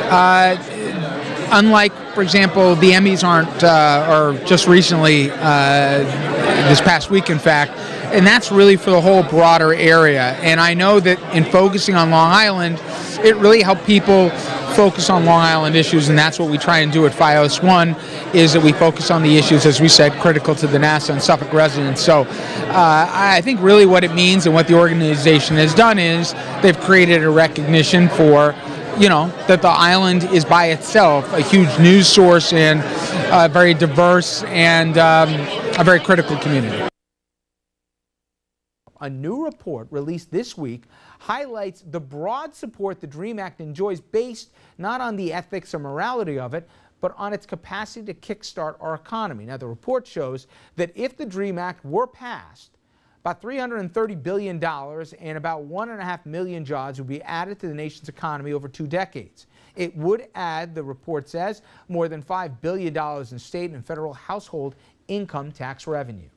unlike, for example, the Emmys or just recently, this past week, in fact, and that's really for the whole broader area. And I know that in focusing on Long Island, it really helped people focus on Long Island issues, and that's what we try and do at FiOS 1, is that we focus on the issues, as we said, critical to the Nassau and Suffolk residents. So I think really what it means and what the organization has done is they've created a recognition for that the island is by itself a huge news source and a very diverse and a very critical community. A new report released this week highlights the broad support the DREAM Act enjoys, based not on the ethics or morality of it, but on its capacity to kickstart our economy. Now, the report shows that if the DREAM Act were passed, about $330 billion and about 1.5 million jobs would be added to the nation's economy over 2 decades. It would add, the report says, more than $5 billion in state and federal household income tax revenue.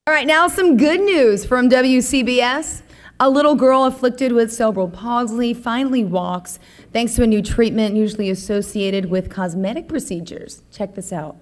All right, now some good news from WCBS. A little girl afflicted with cerebral palsy finally walks thanks to a new treatment usually associated with cosmetic procedures. Check this out.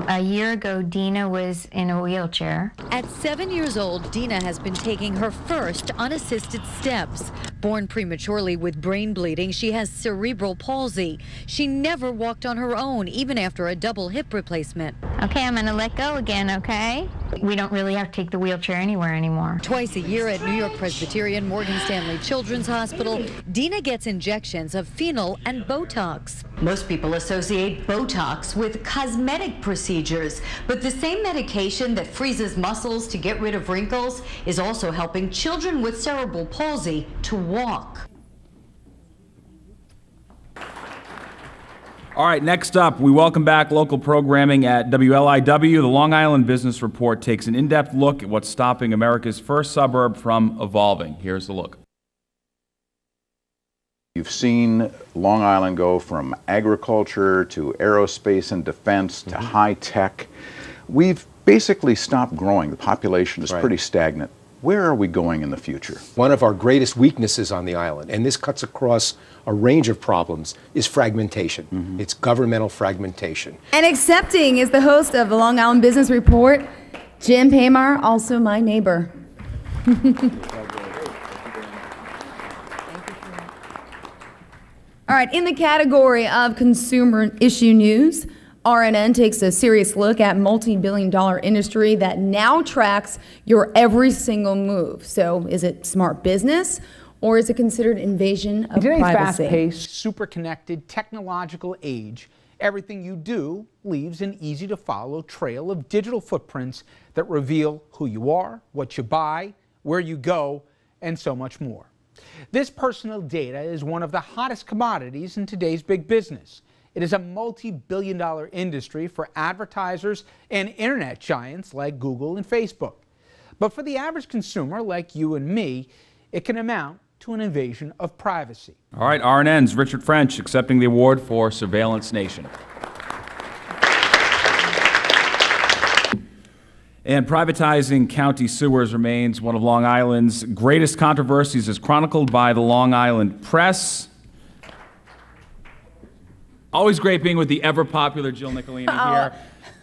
A year ago, Dina was in a wheelchair. At 7 years old, Dina has been taking her first unassisted steps. Born prematurely with brain bleeding, she has cerebral palsy. She never walked on her own, even after a double hip replacement. Okay, I'm going to let go again, okay? We don't really have to take the wheelchair anywhere anymore. Twice a year at New York Presbyterian Morgan Stanley Children's Hospital, Dina gets injections of phenol and Botox. Most people associate Botox with cosmetic procedures, but the same medication that freezes muscles to get rid of wrinkles is also helping children with cerebral palsy to walk. All right, next up, we welcome back local programming at WLIW. The Long Island Business Report takes an in-depth look at what's stopping America's first suburb from evolving. Here's the look. You've seen Long Island go from agriculture to aerospace and defense to high tech. We've basically stopped growing. The population is pretty stagnant. Where are we going in the future? One of our greatest weaknesses on the island, and this cuts across a range of problems, is fragmentation. It's governmental fragmentation. And accepting is the host of the Long Island Business Report, Jim Pamar, also my neighbor. All right, in the category of consumer issue news, RNN takes a serious look at multi-billion-dollar industry that now tracks your every single move. So is it smart business, or is it considered invasion of In today's privacy? fast-paced, super-connected, technological age, everything you do leaves an easy-to-follow trail of digital footprints that reveal who you are, what you buy, where you go, and so much more. This personal data is one of the hottest commodities in today's big business. It is a multi-billion-dollar industry for advertisers and internet giants like Google and Facebook. But for the average consumer like you and me, it can amount to an invasion of privacy. All right, RNN's Richard French accepting the award for Surveillance Nation. And privatizing county sewers remains one of Long Island's greatest controversies, as chronicled by the Long Island Press. Always great being with the ever-popular Jill Nicolini here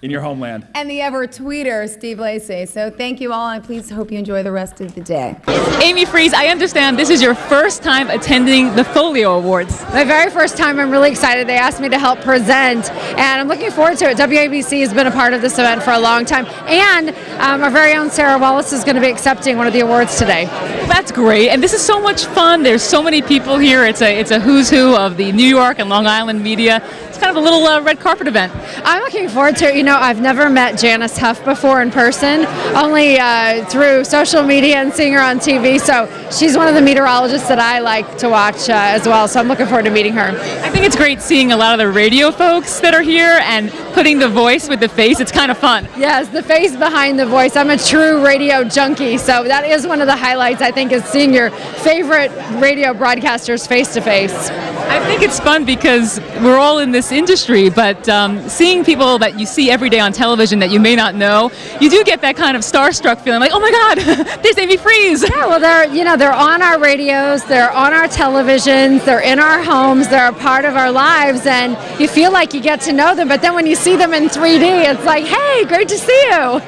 in your homeland. And the ever-tweeter, Steve Lacey. So thank you all, and please hope you enjoy the rest of the day. Amy Freeze, I understand this is your first time attending the Folio Awards. My very first time. I'm really excited. They asked me to help present, and I'm looking forward to it. WABC has been a part of this event for a long time, and our very own Sarah Wallace is going to be accepting one of the awards today. That's great, and this is so much fun. There's so many people here. It's a who's who of the New York and Long Island media. It's kind of a little red carpet event. I'm looking forward to it. You know, I've never met Janice Huff before in person, only through social media and seeing her on TV. So she's one of the meteorologists that I like to watch as well. So I'm looking forward to meeting her. I think it's great seeing a lot of the radio folks that are here and putting the voice with the face. It's kind of fun. Yes, the face behind the voice. I'm a true radio junkie. So that is one of the highlights, I think, is seeing your favorite radio broadcasters face to face. I think it's fun because we're all in this industry, but seeing people that you see every day on television that you may not know, you do get that kind of starstruck feeling, like, oh my God, there's Amy Freeze. Yeah, well, they're on our radios, they're on our televisions, they're in our homes, they're a part of our lives, and you feel like you get to know them. But then when you see them in 3D, it's like, hey, great to see you.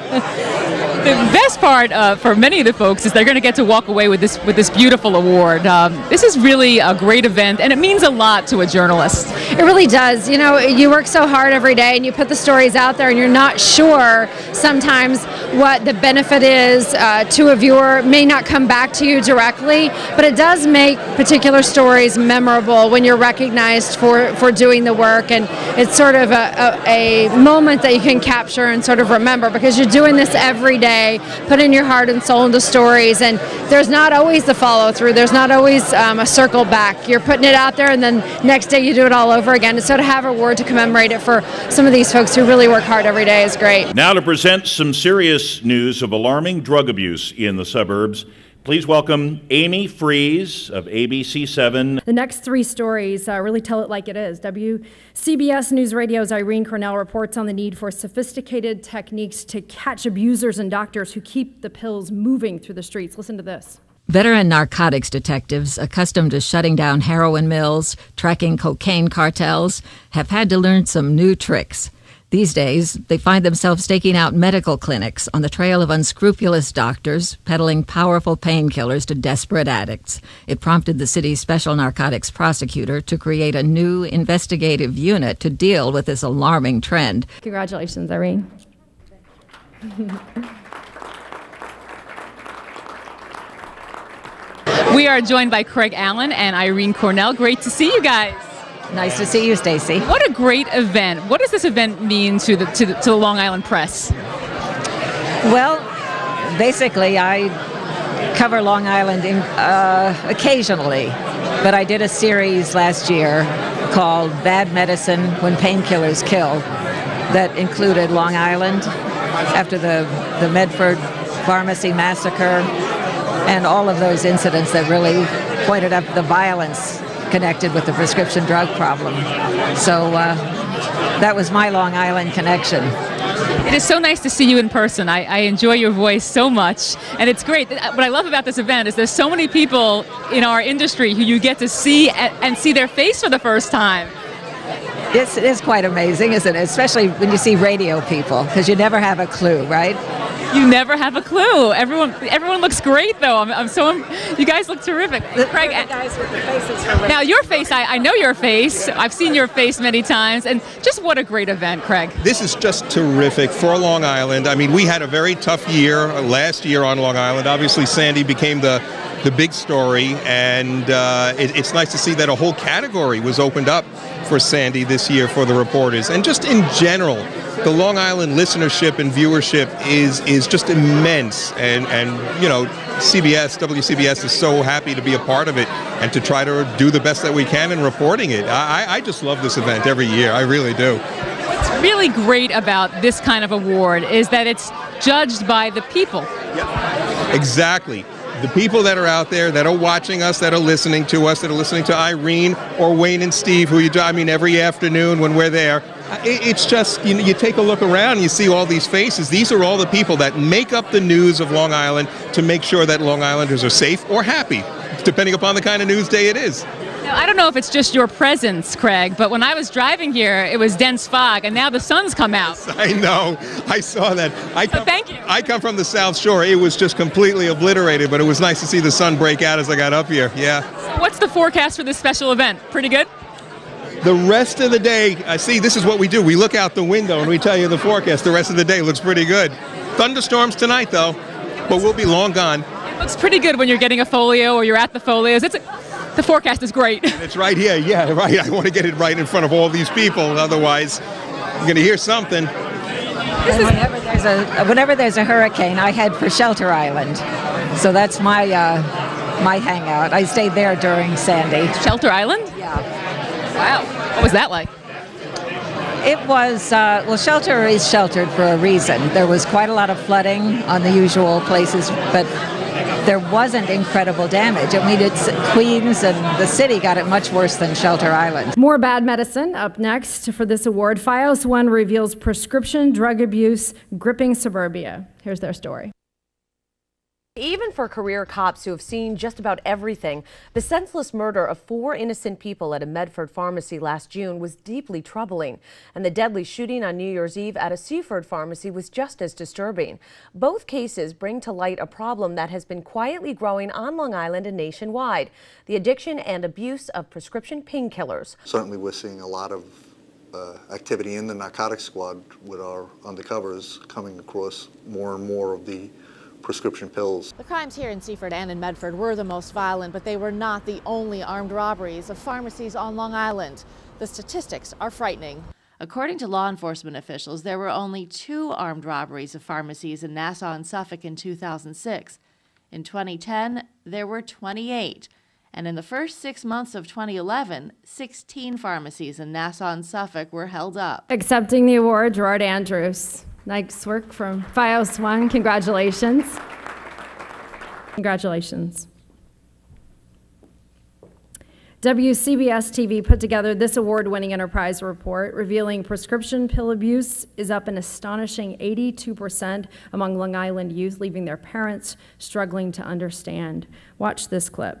The best part for many of the folks is they're going to get to walk away with this beautiful award. This is really a great event, and it means a lot to a journalist. It really does. You know, you work so hard every day, and you put the stories out there, and you're not sure sometimes what the benefit is to a viewer. It may not come back to you directly, but it does make particular stories memorable when you're recognized for doing the work, and it's sort of a moment that you can capture and sort of remember, because you're doing this every day, putting your heart and soul into stories, and there's not always the follow-through. There's not always a circle back. You're putting it out there, and then next day you do it all over again. And so to have a award to commemorate it for some of these folks who really work hard every day is great. Now to present some serious news of alarming drug abuse in the suburbs, please welcome Amy Freeze of ABC7. The next three stories really tell it like it is. WCBS News Radio's Irene Cornell reports on the need for sophisticated techniques to catch abusers and doctors who keep the pills moving through the streets. Listen to this. Veteran narcotics detectives accustomed to shutting down heroin mills, tracking cocaine cartels, have had to learn some new tricks. These days, they find themselves staking out medical clinics on the trail of unscrupulous doctors peddling powerful painkillers to desperate addicts. It prompted the city's special narcotics prosecutor to create a new investigative unit to deal with this alarming trend. Congratulations, Irene. We are joined by Craig Allen and Irene Cornell. Great to see you guys. Nice to see you, Stacey. What a great event. What does this event mean to the Long Island press? Well, basically, I cover Long Island occasionally, but I did a series last year called Bad Medicine When Painkillers Kill that included Long Island after the Medford Pharmacy Massacre and all of those incidents that really pointed up the violence connected with the prescription drug problem. So that was my Long Island connection. It is so nice to see you in person. I enjoy your voice so much, and it's great. What I love about this event is there's so many people in our industry who you get to see and see their face for the first time. It is quite amazing, isn't it? Especially when you see radio people, because you never have a clue, right? You never have a clue. Everyone looks great, though. You guys look terrific. Craig, the guys with the faces for now your face, I know your face. I've seen your face many times, and just what a great event, Craig. This is just terrific for Long Island. I mean, we had a very tough year last year on Long Island. Obviously, Sandy became the big story, and it's nice to see that a whole category was opened up for Sandy this year for the reporters. And just in general, the Long Island listenership and viewership is just immense, and you know, WCBS is so happy to be a part of it and to try to do the best that we can in reporting it. I just love this event every year. I really do. What's really great about this kind of award is that it's judged by the people. Yep. Exactly. The people that are out there, that are watching us, that are listening to us, that are listening to Irene or Wayne and Steve, who every afternoon when we're there. It's just, you take a look around and you see all these faces. These are all the people that make up the news of Long Island to make sure that Long Islanders are safe or happy, depending upon the kind of news day it is. Now, I don't know if it's just your presence, Craig, but when I was driving here, it was dense fog, and now the sun's come out. Yes, I know. I saw that. Thank you. I come from the South Shore. It was just completely obliterated, but it was nice to see the sun break out as I got up here. Yeah. So what's the forecast for this special event? Pretty good? The rest of the day, see, this is what we do. We look out the window and we tell you the forecast. The rest of the day looks pretty good. Thunderstorms tonight, though, but we'll be long gone. It looks pretty good when you're getting a folio or you're at the folios. The forecast is great. And it's right here. Yeah, right. I want to get it right in front of all these people. Otherwise, you're going to hear something. Whenever there's a hurricane, I head for Shelter Island. So that's my hangout. I stayed there during Sandy. Shelter Island? Yeah. Wow. What was that like? It was, well, Shelter is sheltered for a reason. There was quite a lot of flooding on the usual places, but there wasn't incredible damage. I mean, it's Queens and the city got it much worse than Shelter Island. More bad medicine up next for this award. FiOS 1 reveals prescription drug abuse gripping suburbia. Here's their story. Even for career cops who have seen just about everything, the senseless murder of 4 innocent people at a Medford pharmacy last June was deeply troubling. And the deadly shooting on New Year's Eve at a Seaford pharmacy was just as disturbing. Both cases bring to light a problem that has been quietly growing on Long Island and nationwide: the addiction and abuse of prescription painkillers. Certainly we're seeing a lot of activity in the narcotics squad with our undercovers coming across more and more of the prescription pills. The crimes here in Seaford and in Medford were the most violent, but they were not the only armed robberies of pharmacies on Long Island. The statistics are frightening. According to law enforcement officials, there were only 2 armed robberies of pharmacies in Nassau and Suffolk in 2006. In 2010, there were 28. And in the first 6 months of 2011, 16 pharmacies in Nassau and Suffolk were held up. Accepting the award, Gerard Andrews. Nice work from FiOS 1. Congratulations. Congratulations. WCBS-TV put together this award-winning enterprise report revealing prescription pill abuse is up an astonishing 82% among Long Island youth, leaving their parents struggling to understand. Watch this clip.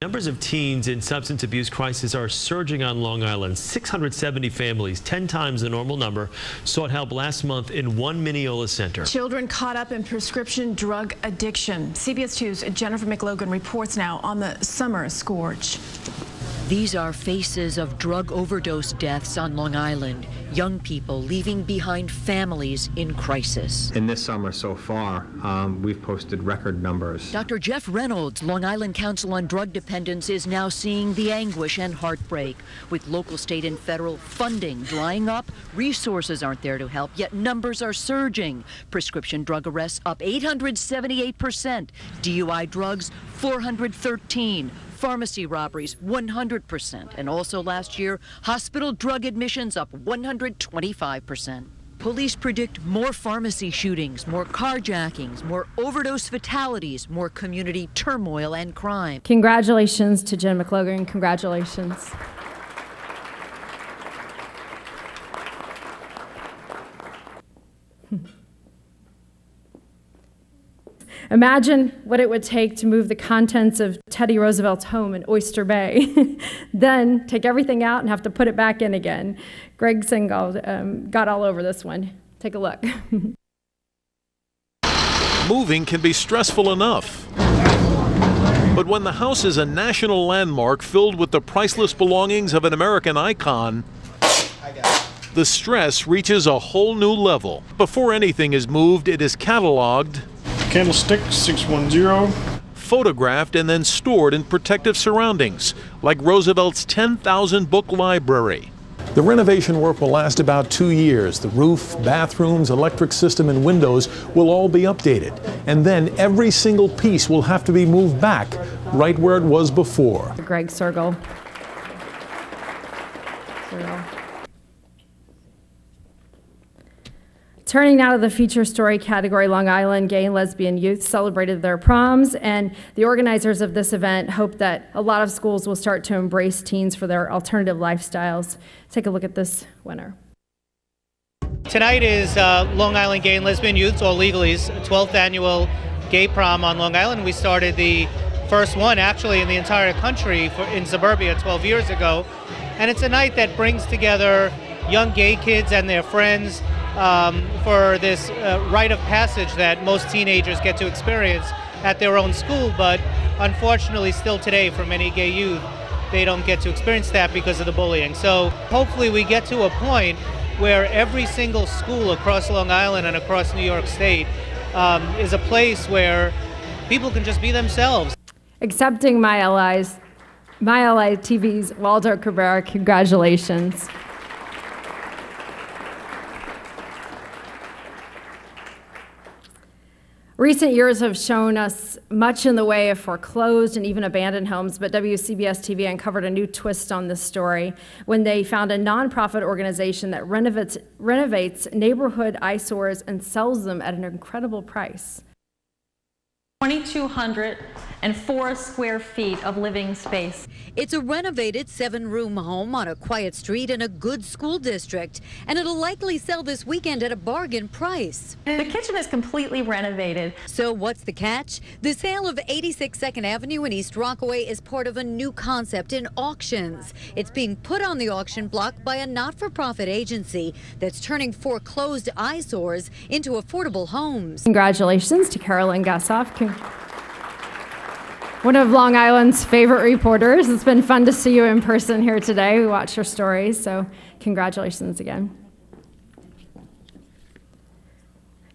Numbers of teens in substance abuse crisis are surging on Long Island. 670 families, 10 times the normal number, sought help last month in one Mineola center. Children caught up in prescription drug addiction. CBS 2's Jennifer McLogan reports now on the summer scourge. These are faces of drug overdose deaths on Long Island. Young people leaving behind families in crisis. In this summer so far, we've posted record numbers. Dr. Jeff Reynolds, Long Island Council on Drug Dependence, is now seeing the anguish and heartbreak. With local, state, and federal funding drying up, resources aren't there to help, yet numbers are surging. Prescription drug arrests up 878%. DUI drugs, 413%. Pharmacy robberies, 100%. And also last year, hospital drug admissions up 125%. Police predict more pharmacy shootings, more carjackings, more overdose fatalities, more community turmoil and crime. Congratulations to Jen McLogan. Congratulations. Imagine what it would take to move the contents of Teddy Roosevelt's home in Oyster Bay, then take everything out and have to put it back in again. Greg Singal got all over this one. Take a look. Moving can be stressful enough. But when the house is a national landmark filled with the priceless belongings of an American icon, the stress reaches a whole new level. Before anything is moved, it is cataloged, Candlestick 610. Photographed and then stored in protective surroundings, like Roosevelt's 10,000 book library. The renovation work will last about 2 years. The roof, bathrooms, electric system, and windows will all be updated. And then every single piece will have to be moved back right where it was before. Greg Sergel. Turning now to the feature story category, Long Island gay and lesbian youth celebrated their proms, and the organizers of this event hope that a lot of schools will start to embrace teens for their alternative lifestyles. Take a look at this winner. Tonight is Long Island Gay and Lesbian Youth, or Legallys, 12th annual gay prom on Long Island. We started the first one actually in the entire country in suburbia 12 years ago, and it's a night that brings together young gay kids and their friends for this rite of passage that most teenagers get to experience at their own school, but unfortunately still today for many gay youth, they don't get to experience that because of the bullying. So hopefully we get to a point where every single school across Long Island and across New York State is a place where people can just be themselves. Accepting My Ally TV's Waldo Cabrera, congratulations. Recent years have shown us much in the way of foreclosed and even abandoned homes, but WCBS-TV uncovered a new twist on this story when they found a nonprofit organization that renovates neighborhood eyesores and sells them at an incredible price. 2,204 square feet of living space. It's a renovated 7-room home on a quiet street in a good school district, and it'll likely sell this weekend at a bargain price. The kitchen is completely renovated. So what's the catch? The sale of 86 2nd Avenue in East Rockaway is part of a new concept in auctions. It's being put on the auction block by a not-for-profit agency that's turning foreclosed eyesores into affordable homes. Congratulations to Carolyn Gussoff, one of Long Island's favorite reporters. It's been fun to see you in person here today. We watched your stories, so congratulations again.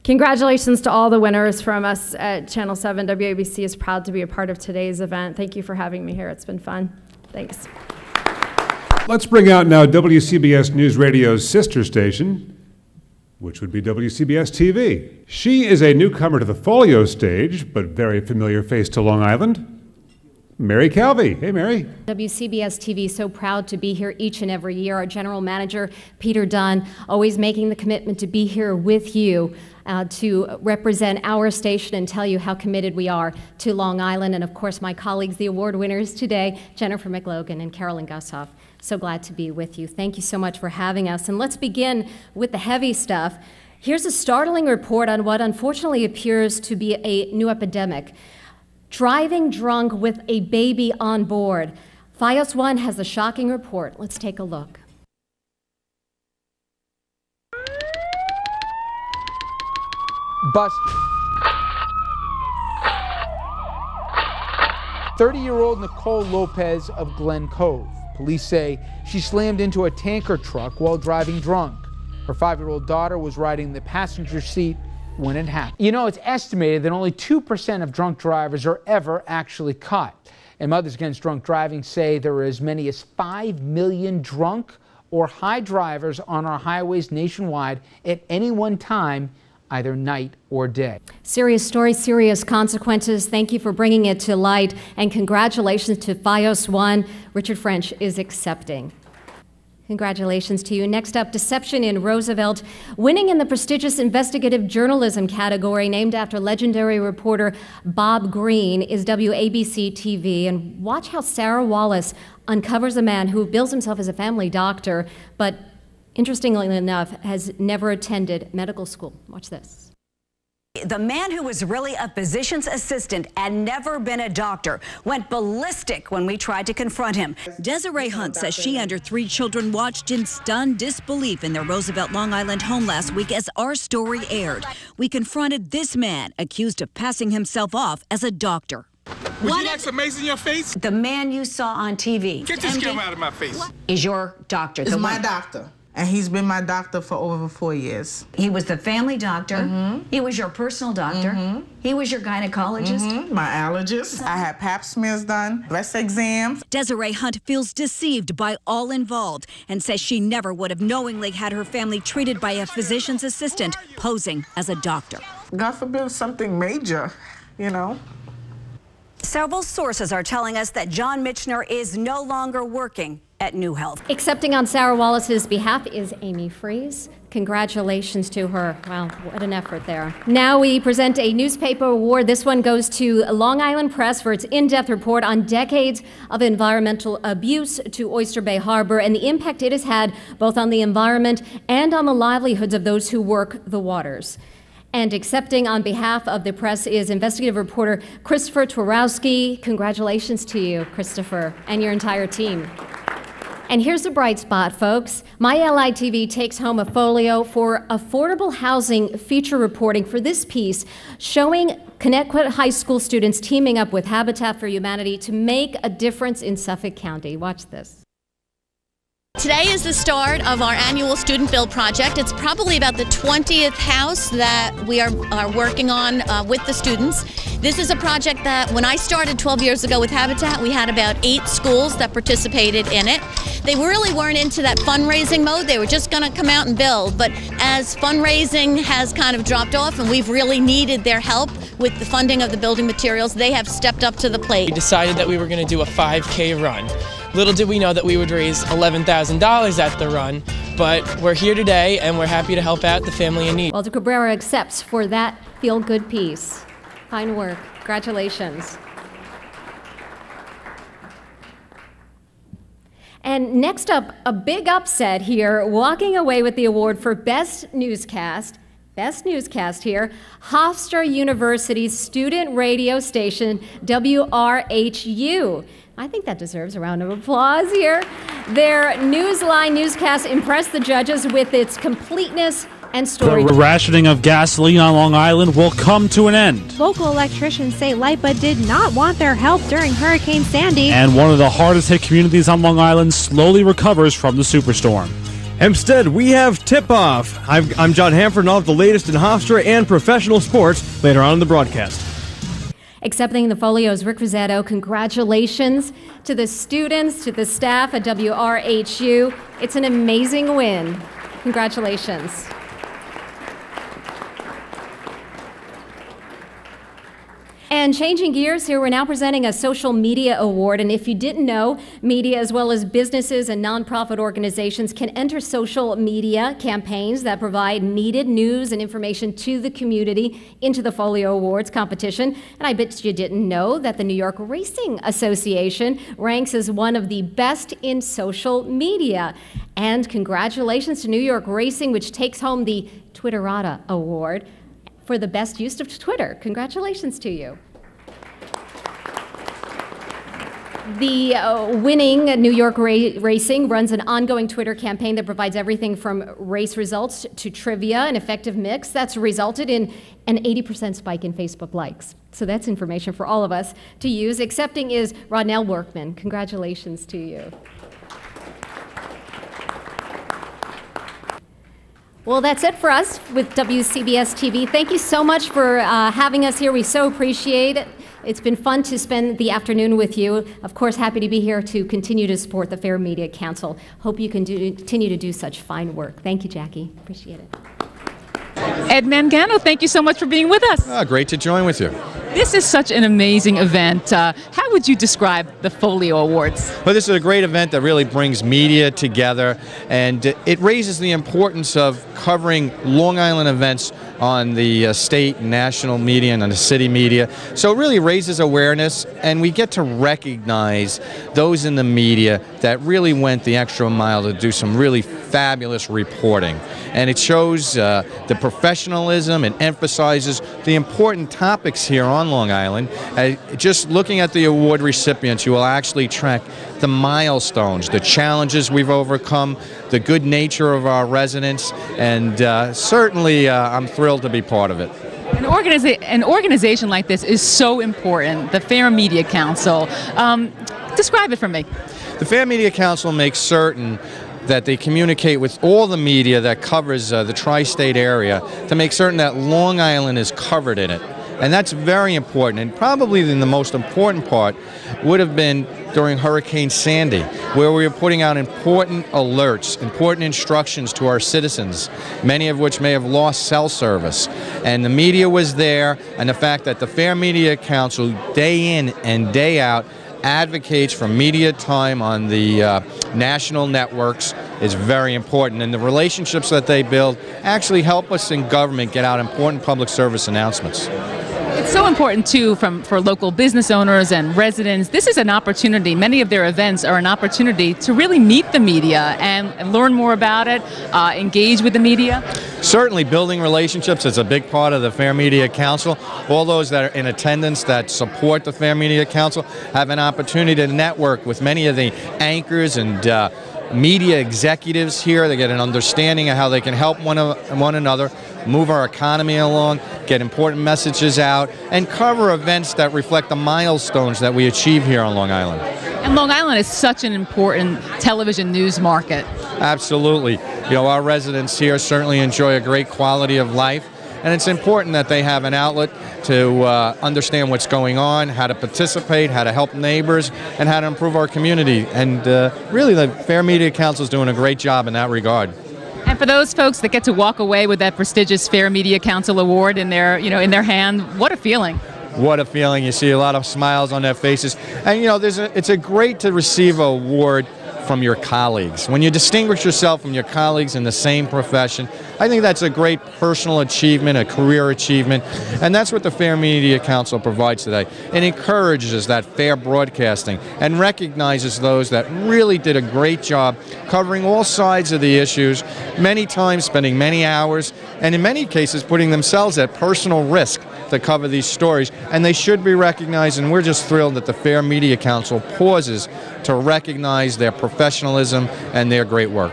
Congratulations to all the winners from us at Channel 7. WABC is proud to be a part of today's event. Thank you for having me here. It's been fun. Thanks. Let's bring out now WCBS News Radio's sister station, which would be WCBS-TV. She is a newcomer to the Folio stage, but very familiar face to Long Island. Mary Calvi. Hey, Mary. WCBS-TV is so proud to be here each and every year. Our general manager, Peter Dunn, always making the commitment to be here with you to represent our station and tell you how committed we are to Long Island. And of course, my colleagues, the award winners today, Jennifer McLogan and Carolyn Gussoff. So glad to be with you. Thank you so much for having us. And let's begin with the heavy stuff. Here's a startling report on what unfortunately appears to be a new epidemic. driving drunk with a baby on board. FiOS 1 has a shocking report. Let's take a look. Bust. 30-year-old Nicole Lopez of Glen Cove. Police say she slammed into a tanker truck while driving drunk. Her 5-year-old daughter was riding the passenger seat when it happened. You know, it's estimated that only 2% of drunk drivers are ever actually caught. And Mothers Against Drunk Driving say there are as many as 5 million drunk or high drivers on our highways nationwide at any one time, either night or day. Serious story, serious consequences. Thank you for bringing it to light, and congratulations to FiOS 1. Richard French is accepting. Congratulations to you. Next up, Deception in Roosevelt, winning in the prestigious Investigative Journalism category, named after legendary reporter Bob Greene, is WABC-TV. And watch how Sarah Wallace uncovers a man who bills himself as a family doctor, but interestingly enough, has never attended medical school. Watch this. The man who was really a physician's assistant and never been a doctor went ballistic when we tried to confront him. Desiree Hunt says she and her 3 children watched in stunned disbelief in their Roosevelt, Long Island home last week as our story aired. We confronted this man accused of passing himself off as a doctor. Would you like some mace in your face? The man you saw on TV. Get this camera out of my face. Is your doctor. It's my doctor. And he's been my doctor for over 4 years. He was the family doctor. He was your personal doctor. He was your gynecologist. My allergist. I had pap smears done, breast exams. Desiree Hunt feels deceived by all involved and says she never would have knowingly had her family treated by a physician's assistant posing as a doctor. God forbid something major, you know. Several sources are telling us that John Michener is no longer working at New Health. Accepting on Sarah Wallace's behalf is Amy Freeze. Congratulations to her. Wow, what an effort there. Now we present a newspaper award. This one goes to Long Island Press for its in-depth report on decades of environmental abuse to Oyster Bay Harbor and the impact it has had both on the environment and on the livelihoods of those who work the waters. And accepting on behalf of the press is investigative reporter Christopher Twarowski. Congratulations to you, Christopher, and your entire team. And here's the bright spot, folks. MyLI-TV takes home a Folio for affordable housing feature reporting for this piece, showing Connecticut high school students teaming up with Habitat for Humanity to make a difference in Suffolk County. Watch this. Today is the start of our annual student build project. It's probably about the 20th house that we are working on with the students. This is a project that when I started 12 years ago with Habitat, we had about 8 schools that participated in it. They really weren't into that fundraising mode. They were just going to come out and build. But as fundraising has kind of dropped off and we've really needed their help with the funding of the building materials, they have stepped up to the plate. We decided that we were going to do a 5K run. Little did we know that we would raise $11,000 at the run, but we're here today and we're happy to help out the family in need. Walter Cabrera accepts for that feel-good piece. Fine work. Congratulations. And next up, a big upset here, walking away with the award for Best Newscast. Best Newscast here, Hofstra University's student radio station, WRHU. I think that deserves a round of applause here. Their Newsline newscast impressed the judges with its completeness and story. The rationing of gasoline on Long Island will come to an end. Local electricians say LIPA did not want their help during Hurricane Sandy. And one of the hardest hit communities on Long Island slowly recovers from the superstorm. Hempstead, we have tip-off. I'm John Hanford, and I'll have the latest in Hofstra and professional sports later on in the broadcast. Accepting the Folio's Rick Rosetto. Congratulations to the students, to the staff at WRHU. It's an amazing win. Congratulations. And changing gears here, we're now presenting a social media award. And if you didn't know, media as well as businesses and nonprofit organizations can enter social media campaigns that provide needed news and information to the community into the Folio Awards competition. And I bet you didn't know that the New York Racing Association ranks as one of the best in social media. And congratulations to New York Racing, which takes home the Twitterata Award for the best use of Twitter. Congratulations to you. The winning New York Racing runs an ongoing Twitter campaign that provides everything from race results to trivia, an effective mix that's resulted in an 80% spike in Facebook likes. So that's information for all of us to use. Accepting is Rodnell Workman. Congratulations to you. Well, that's it for us with WCBS-TV. Thank you so much for having us here. We so appreciate it. It's been fun to spend the afternoon with you. Of course, happy to be here to continue to support the Fair Media Council. Hope you can continue to do such fine work. Thank you, Jackie. Appreciate it. Ed Mangano, thank you so much for being with us. Great to join with you. This is such an amazing event. How would you describe the Folio Awards? Well, this is a great event that really brings media together, and it raises the importance of covering Long Island events on the state and national media and on the city media. So it really raises awareness, and we get to recognize those in the media that really went the extra mile to do some really fabulous reporting. And it shows the professionalism and emphasizes the important topics here on Long Island. Just looking at the award recipients, you will actually track the milestones, the challenges we've overcome, the good nature of our residents, and certainly I'm thrilled to be part of it. An organization like this is so important, the Fair Media Council. Describe it for me. The Fair Media Council makes certain that they communicate with all the media that covers the tri-state area to make certain that Long Island is covered in it. And that's very important, and probably the most important part would have been during Hurricane Sandy, where we were putting out important alerts, important instructions to our citizens, many of which may have lost cell service. And the media was there, and the fact that the Fair Media Council, day in and day out, advocates for media time on the national networks is very important, and the relationships that they build actually help us in government get out important public service announcements. It's so important, too, for local business owners and residents. This is an opportunity. Many of their events are an opportunity to really meet the media and learn more about it, engage with the media. Certainly, building relationships is a big part of the Fair Media Council. All those that are in attendance that support the Fair Media Council have an opportunity to network with many of the anchors and media executives here. They get an understanding of how they can help one another, move our economy along, get important messages out, and cover events that reflect the milestones that we achieve here on Long Island. And Long Island is such an important television news market. Absolutely. You know, our residents here certainly enjoy a great quality of life, and it's important that they have an outlet to understand what's going on, how to participate, how to help neighbors, and how to improve our community. And really, the Fair Media Council is doing a great job in that regard. And for those folks that get to walk away with that prestigious Fair Media Council award in their hand, what a feeling. What a feeling. You see a lot of smiles on their faces. And, you know, it's a great to receive an award from your colleagues. When you distinguish yourself from your colleagues in the same profession, I think that's a great personal achievement, a career achievement, and that's what the Fair Media Council provides today. It encourages that fair broadcasting and recognizes those that really did a great job covering all sides of the issues, many times spending many hours, and in many cases putting themselves at personal risk to cover these stories, and they should be recognized, and we're just thrilled that the Fair Media Council pauses to recognize their professionalism and their great work.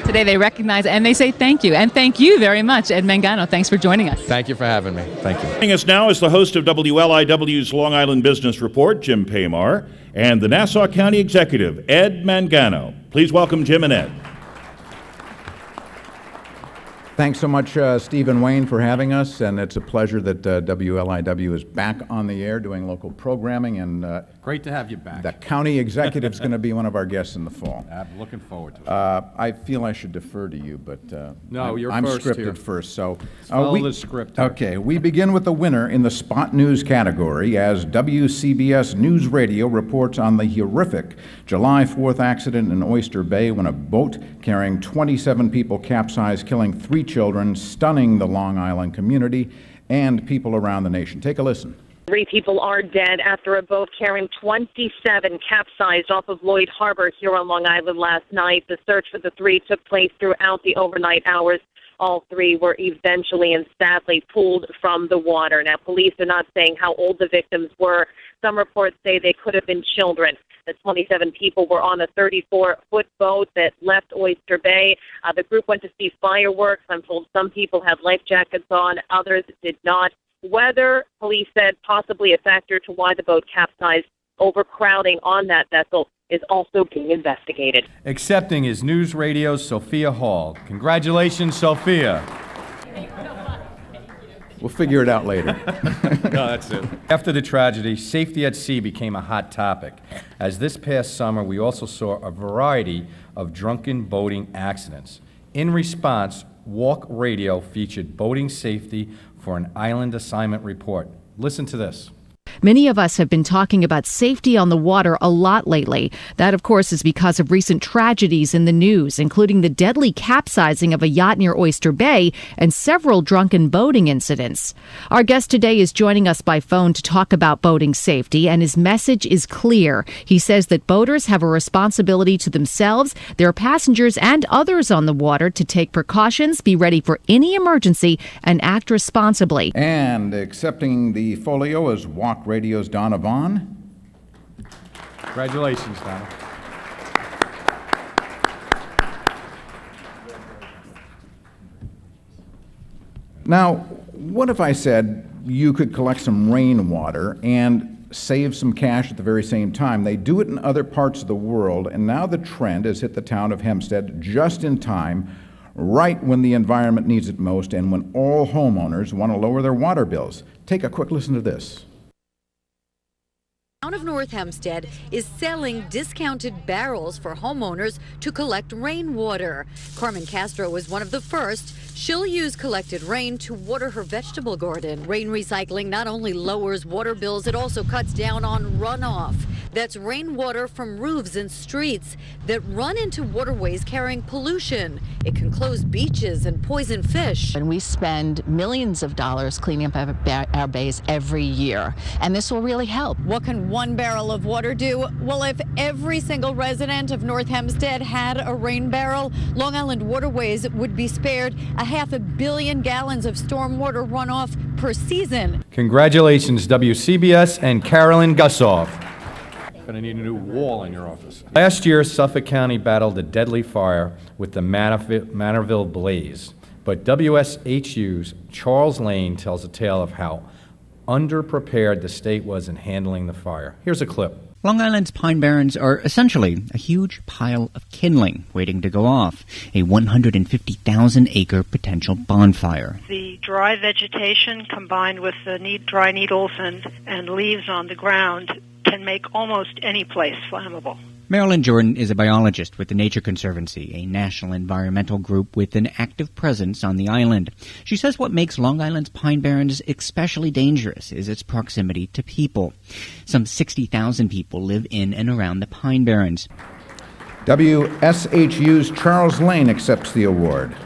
Today they recognize and they say thank you. And thank you very much, Ed Mangano. Thanks for joining us. Thank you for having me. Thank you. Joining us now is the host of WLIW's Long Island Business Report, Jim Paymar, and the Nassau County Executive, Ed Mangano. Please welcome Jim and Ed. Thanks so much, Steve and Wayne, for having us, and it's a pleasure that WLIW is back on the air doing local programming, and great to have you back. The county executive is going to be one of our guests in the fall. I'm looking forward to it. I feel I should defer to you, but no, I'm first scripted here. First. So follow the script. Okay, we begin with the winner in the Spot News category as WCBS News Radio reports on the horrific July 4th accident in Oyster Bay when a boat carrying 27 people capsized, killing 3 children, stunning the Long Island community and people around the nation. Take a listen. 3 people are dead after a boat carrying 27 capsized off of Lloyd Harbor here on Long Island last night. The search for the 3 took place throughout the overnight hours. All 3 were eventually and sadly pulled from the water. Now, police are not saying how old the victims were. Some reports say they could have been children. The 27 people were on a 34-foot boat that left Oyster Bay. The group went to see fireworks. I'm told some people had life jackets on, others did not. Weather, police said, possibly a factor to why the boat capsized. Overcrowding on that vessel is also being investigated. Accepting is News Radio's Sophia Hall. Congratulations, Sophia. We'll figure it out later. No, that's it. After the tragedy, safety at sea became a hot topic, as this past summer we also saw a variety of drunken boating accidents. In response, Walk Radio featured boating safety for an island assignment report. Listen to this. Many of us have been talking about safety on the water a lot lately. That, of course, is because of recent tragedies in the news, including the deadly capsizing of a yacht near Oyster Bay and several drunken boating incidents. Our guest today is joining us by phone to talk about boating safety, and his message is clear. He says that boaters have a responsibility to themselves, their passengers, and others on the water to take precautions, be ready for any emergency, and act responsibly. And accepting the Folio is Walk Radio's Donna Vaughn. Congratulations, Donna. Now, what if I said you could collect some rainwater and save some cash at the very same time? They do it in other parts of the world, and now the trend has hit the town of Hempstead just in time, right when the environment needs it most and when all homeowners want to lower their water bills. Take a quick listen to this. The town of North Hempstead is selling discounted barrels for homeowners to collect rainwater. Carmen Castro was one of the first. She'll use collected rain to water her vegetable garden. Rain recycling not only lowers water bills, it also cuts down on runoff. That's rainwater from roofs and streets that run into waterways carrying pollution. It can close beaches and poison fish. And we spend millions of dollars cleaning up our bays every year, and this will really help. What can 1 barrel of water do? Well, if every single resident of North Hempstead had a rain barrel, Long Island waterways would be spared 500 million gallons of stormwater runoff per season. Congratulations, WCBS and Carolyn Gussoff. Gonna need a new wall in your office. Last year, Suffolk County battled a deadly fire with the Manorville blaze. But WSHU's Charles Lane tells a tale of how underprepared the state was in handling the fire. Here's a clip. Long Island's pine barrens are essentially a huge pile of kindling waiting to go off, a 150,000-acre potential bonfire. The dry vegetation combined with the dry needles and leaves on the ground can make almost any place flammable. Marilyn Jordan is a biologist with the Nature Conservancy, a national environmental group with an active presence on the island. She says what makes Long Island's pine barrens especially dangerous is its proximity to people. Some 60,000 people live in and around the pine barrens. WSHU's Charles Lane accepts the award.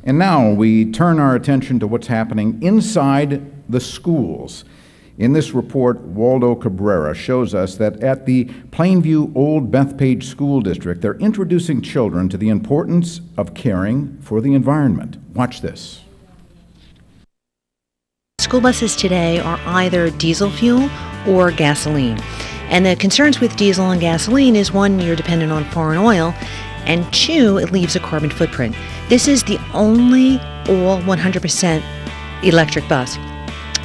And now we turn our attention to what's happening inside the schools. In this report, Waldo Cabrera shows us that at the Plainview Old Bethpage School District, they're introducing children to the importance of caring for the environment. Watch this. School buses today are either diesel fuel or gasoline. And the concerns with diesel and gasoline is, one, you're dependent on foreign oil, and two, it leaves a carbon footprint. This is the only all 100% electric bus.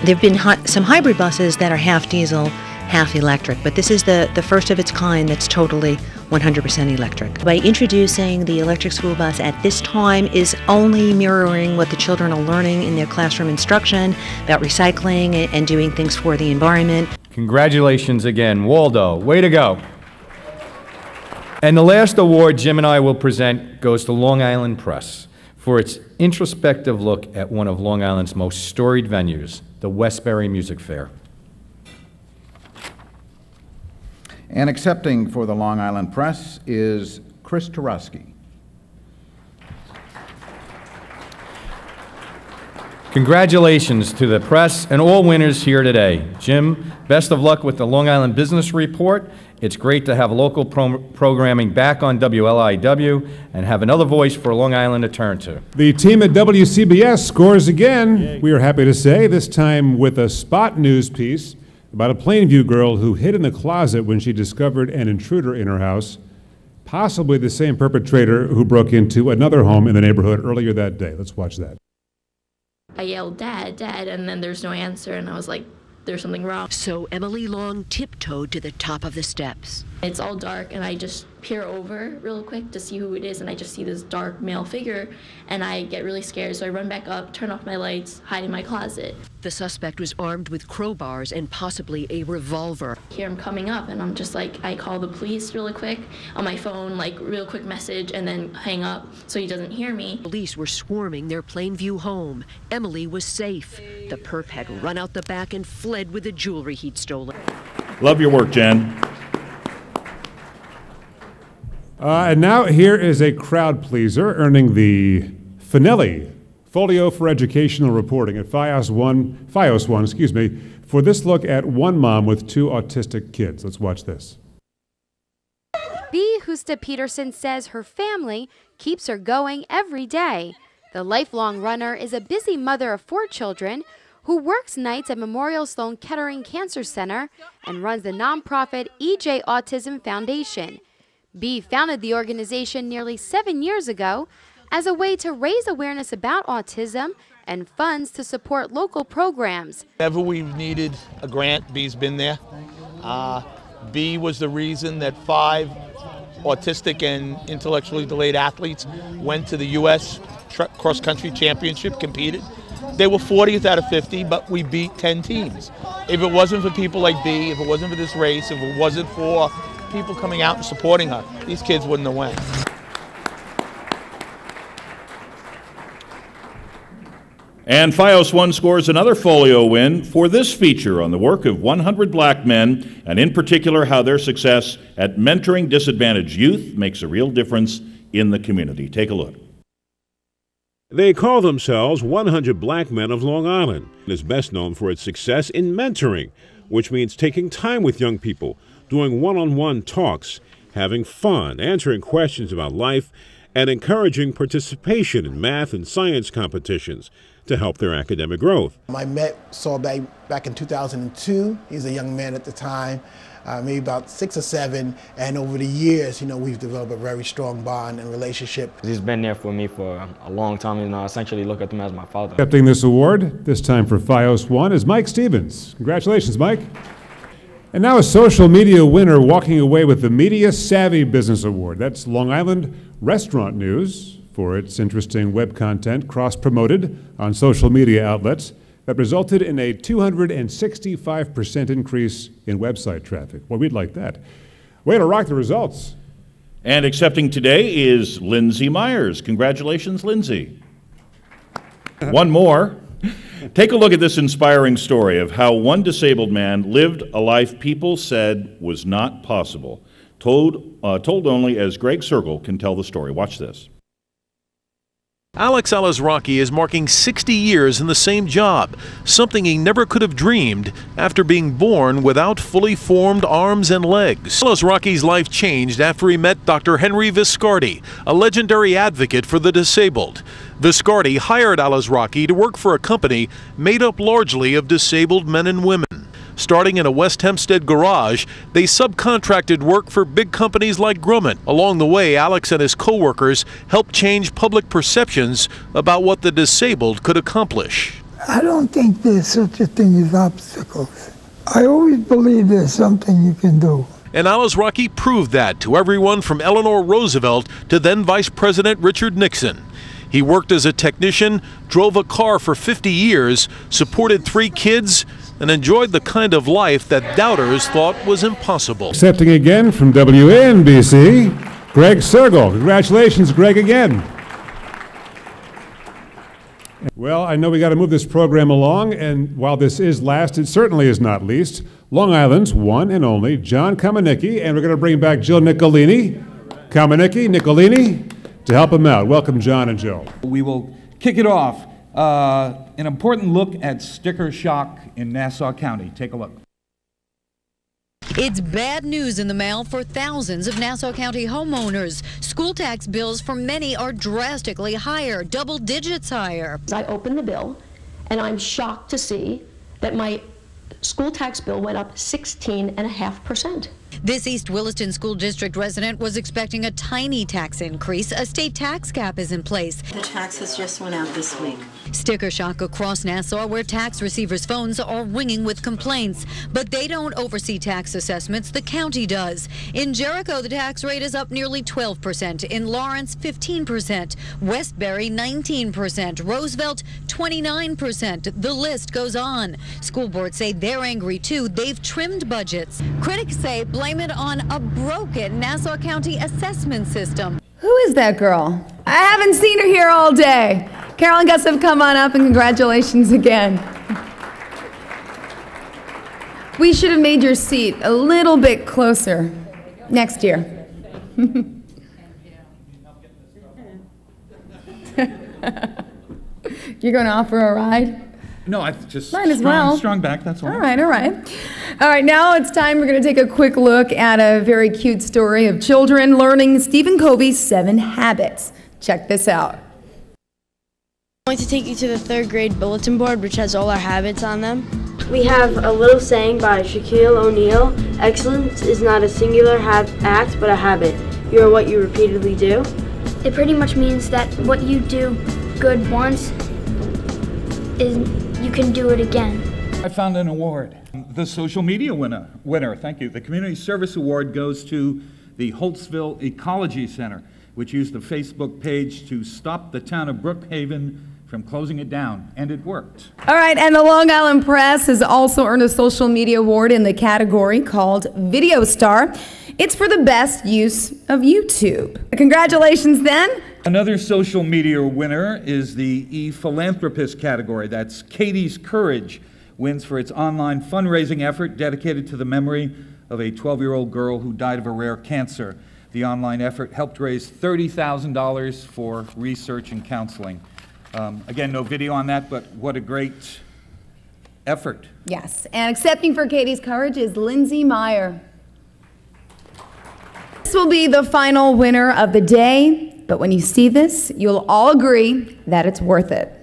There have been some hybrid buses that are half diesel, half electric, but this is the first of its kind that's totally 100% electric. By introducing the electric school bus at this time is only mirroring what the children are learning in their classroom instruction about recycling and doing things for the environment. Congratulations again, Waldo. Way to go. And the last award Jim and I will present goes to Long Island Press for its introspective look at one of Long Island's most storied venues, the Westbury Music Fair. And accepting for the Long Island Press is Chris Tarosky. Congratulations to the press and all winners here today. Jim, best of luck with the Long Island Business Report. It's great to have local programming back on WLIW and have another voice for Long Island to turn to. The team at WCBS scores again, yay. We are happy to say, this time with a spot news piece about a Plainview girl who hid in the closet when she discovered an intruder in her house, possibly the same perpetrator who broke into another home in the neighborhood earlier that day. Let's watch that. I yelled, "Dad, Dad," and then there's no answer, and I was like, there's something wrong. So Emily Long tiptoed to the top of the steps. It's all dark, and I just peer over real quick to see who it is, and I just see this dark male figure, and I get really scared, so I run back up, turn off my lights, hide in my closet. The suspect was armed with crowbars and possibly a revolver. I hear him coming up, and I'm just like, I call the police really quick on my phone, like real quick message, and then hang up so he doesn't hear me. Police were swarming their Plainview home. Emily was safe. The perp had run out the back and fled with the jewelry he'd stolen. Love your work, Jen. And now here is a crowd pleaser earning the Finelli Folio for Educational Reporting at FiOS 1, for this look at one mom with two autistic kids. Let's watch this. B. Husta Peterson says her family keeps her going every day. The lifelong runner is a busy mother of 4 children who works nights at Memorial Sloan Kettering Cancer Center and runs the nonprofit EJ Autism Foundation. B founded the organization nearly 7 years ago as a way to raise awareness about autism and funds to support local programs. Whenever we've needed a grant, B's been there. B was the reason that 5 autistic and intellectually delayed athletes went to the U.S. cross-country championship, competed. They were 40th out of 50, but we beat 10 teams. If it wasn't for people like B, if it wasn't for this race, if it wasn't for people coming out and supporting her, these kids wouldn't have won. And FiOS 1 scores another Folio win for this feature on the work of 100 black men, and in particular how their success at mentoring disadvantaged youth makes a real difference in the community. Take a look. They call themselves 100 Black Men of Long Island. It is best known for its success in mentoring, which means taking time with young people, doing one-on-one talks, having fun, answering questions about life, and encouraging participation in math and science competitions to help their academic growth. I met Saul back in 2002. He was a young man at the time, maybe about 6 or 7, and over the years, we've developed a very strong bond and relationship. He's been there for me for a long time, and I essentially look at him as my father. Accepting this award, this time for FiOS 1, is Mike Stevens. Congratulations, Mike. And now a social media winner walking away with the Media Savvy Business Award. That's Long Island Restaurant News for its interesting web content cross-promoted on social media outlets that resulted in a 265% increase in website traffic. Well, we'd like that. Way to rock the results. And accepting today is Lindsay Myers. Congratulations, Lindsay. One more. Take a look at this inspiring story of how one disabled man lived a life people said was not possible. Told only as Greg Sergel can tell the story. Watch this. Alex Alazraki is marking 60 years in the same job, something he never could have dreamed after being born without fully formed arms and legs. Alazraki's life changed after he met Dr. Henry Viscardi, a legendary advocate for the disabled. Viscardi hired Alazraki to work for a company made up largely of disabled men and women. Starting in a West Hempstead garage, they subcontracted work for big companies like Grumman. Along the way, Alex and his co-workers helped change public perceptions about what the disabled could accomplish. I don't think there's such a thing as obstacles. I always believe there's something you can do. And Alazraki proved that to everyone from Eleanor Roosevelt to then Vice President Richard Nixon. He worked as a technician, drove a car for 50 years, supported 3 kids, and enjoyed the kind of life that doubters thought was impossible. Accepting again from WABC, Greg Sergel. Congratulations, Greg, again. Well, I know we got to move this program along, and while this is last, it certainly is not least. Long Island's one and only John Kamenicki, and we're going to bring back Jill Nicolini. Kamenicki, Nicolini, to help him out. Welcome, John and Jill. We will kick it off An important look at sticker shock in Nassau County. Take a look. It's bad news in the mail for thousands of Nassau County homeowners. School tax bills for many are drastically higher, double digits higher. I opened the bill, and I'm shocked to see that my school tax bill went up 16.5%. This East Williston School District resident was expecting a tiny tax increase. A state tax cap is in place. The taxes just went out this week. Sticker shock across Nassau, where tax receivers' phones are ringing with complaints. But they don't oversee tax assessments, the county does. In Jericho, the tax rate is up nearly 12%. In Lawrence, 15%. Westbury, 19%. Roosevelt, 29%. The list goes on. School boards say they're angry too. They've trimmed budgets. Critics say blame it on a broken Nassau County assessment system. Who is that girl? I haven't seen her here all day. Carol and Gustav, come on up, and congratulations again. We should have made your seat a little bit closer next year. You're going to offer a ride? No, I just Might as well. strong back, that's all. All right. All right, now it's time. We're going to take a quick look at a very cute story of children learning Stephen Covey's 7 Habits. Check this out. I'm going to take you to the 3rd grade bulletin board, which has all our habits on them. We have a little saying by Shaquille O'Neal: excellence is not a singular act, but a habit. You are what you repeatedly do. It pretty much means that what you do good once is you can do it again. I found an award. The social media winner, thank you. The Community Service Award goes to the Holtzville Ecology Center, which used the Facebook page to stop the town of Brookhaven from closing it down, and it worked. All right, and the Long Island Press has also earned a social media award in the category called Video Star. It's for the best use of YouTube. Congratulations then. Another social media winner is the E-Philanthropist category. That's Katie's Courage, wins for its online fundraising effort dedicated to the memory of a 12-year-old girl who died of a rare cancer. The online effort helped raise $30,000 for research and counseling. Again, no video on that, but what a great effort. Yes, and accepting for Katie's Courage is Lindsay Meyer. This will be the final winner of the day, but when you see this, you'll all agree that it's worth it.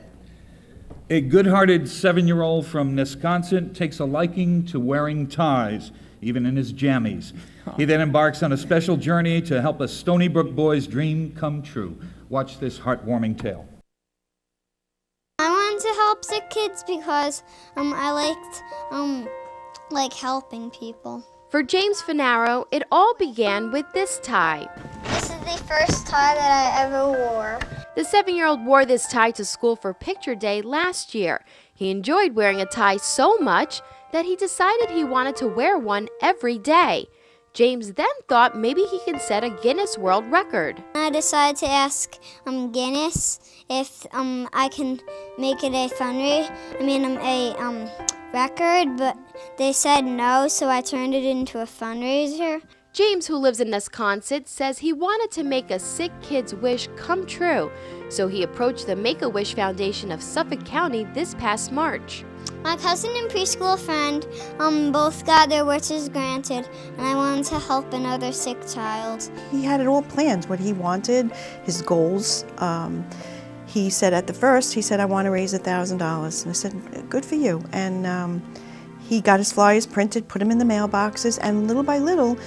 A good-hearted 7-year-old from Wisconsin takes a liking to wearing ties, even in his jammies. He then embarks on a special journey to help a Stony Brook boy's dream come true. Watch this heartwarming tale. I wanted to help sick kids because I liked helping people. For James Finaro, it all began with this tie. This is the first tie that I ever wore. The 7-year-old wore this tie to school for picture day last year. He enjoyed wearing a tie so much that he decided he wanted to wear one every day. James then thought maybe he could set a Guinness World Record. I decided to ask Guinness if I can make it a record, but they said no, so I turned it into a fundraiser. James, who lives in Wisconsin, says he wanted to make a sick kid's wish come true, so he approached the Make-A-Wish Foundation of Suffolk County this past March. My cousin and preschool friend both got their wishes granted, and I wanted to help another sick child. He had it all planned, what he wanted, his goals. He said at the first, I want to raise $1,000. And I said, good for you. And he got his flyers printed, put them in the mailboxes, and little by little,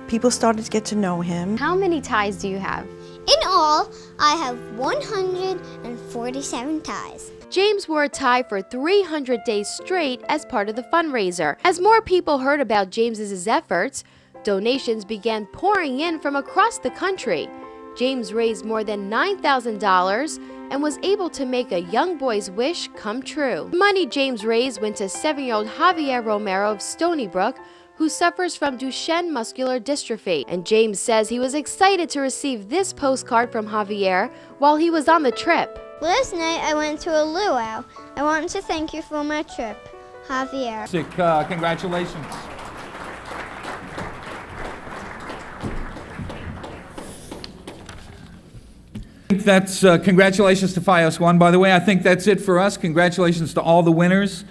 people started to get to know him. How many ties do you have? In all, I have 147 ties. James wore a tie for 300 days straight as part of the fundraiser. As more people heard about James's efforts, donations began pouring in from across the country. James raised more than $9,000 and was able to make a young boy's wish come true. The money James raised went to 7-year-old Javier Romero of Stony Brook, who suffers from Duchenne muscular dystrophy. And James says he was excited to receive this postcard from Javier while he was on the trip. Last night I went to a luau. I wanted to thank you for my trip, Javier. Congratulations. I think that's congratulations to FiOS 1, by the way. I think that's it for us. Congratulations to all the winners.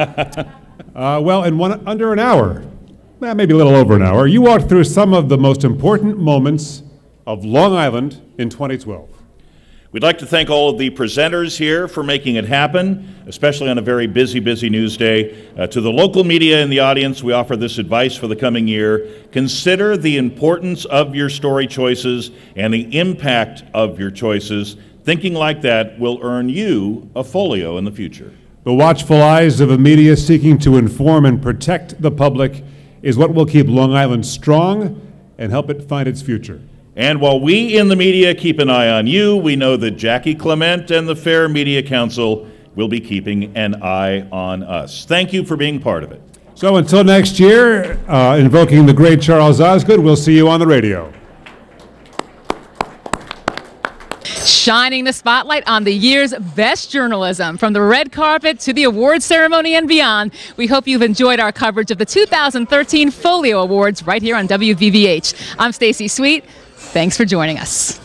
Well, in under an hour, maybe a little over an hour, you walked through some of the most important moments of Long Island in 2012. We'd like to thank all of the presenters here for making it happen, especially on a very busy news day. To the local media in the audience, we offer this advice for the coming year. Consider the importance of your story choices and the impact of your choices. Thinking like that will earn you a Folio in the future. The watchful eyes of a media seeking to inform and protect the public is what will keep Long Island strong and help it find its future. And while we in the media keep an eye on you, we know that Jackie Clement and the Fair Media Council will be keeping an eye on us. Thank you for being part of it. So until next year, invoking the great Charles Osgood, we'll see you on the radio. Shining the spotlight on the year's best journalism, from the red carpet to the award ceremony and beyond. We hope you've enjoyed our coverage of the 2013 Folio Awards right here on WVVH. I'm Stacey Sweet. Thanks for joining us.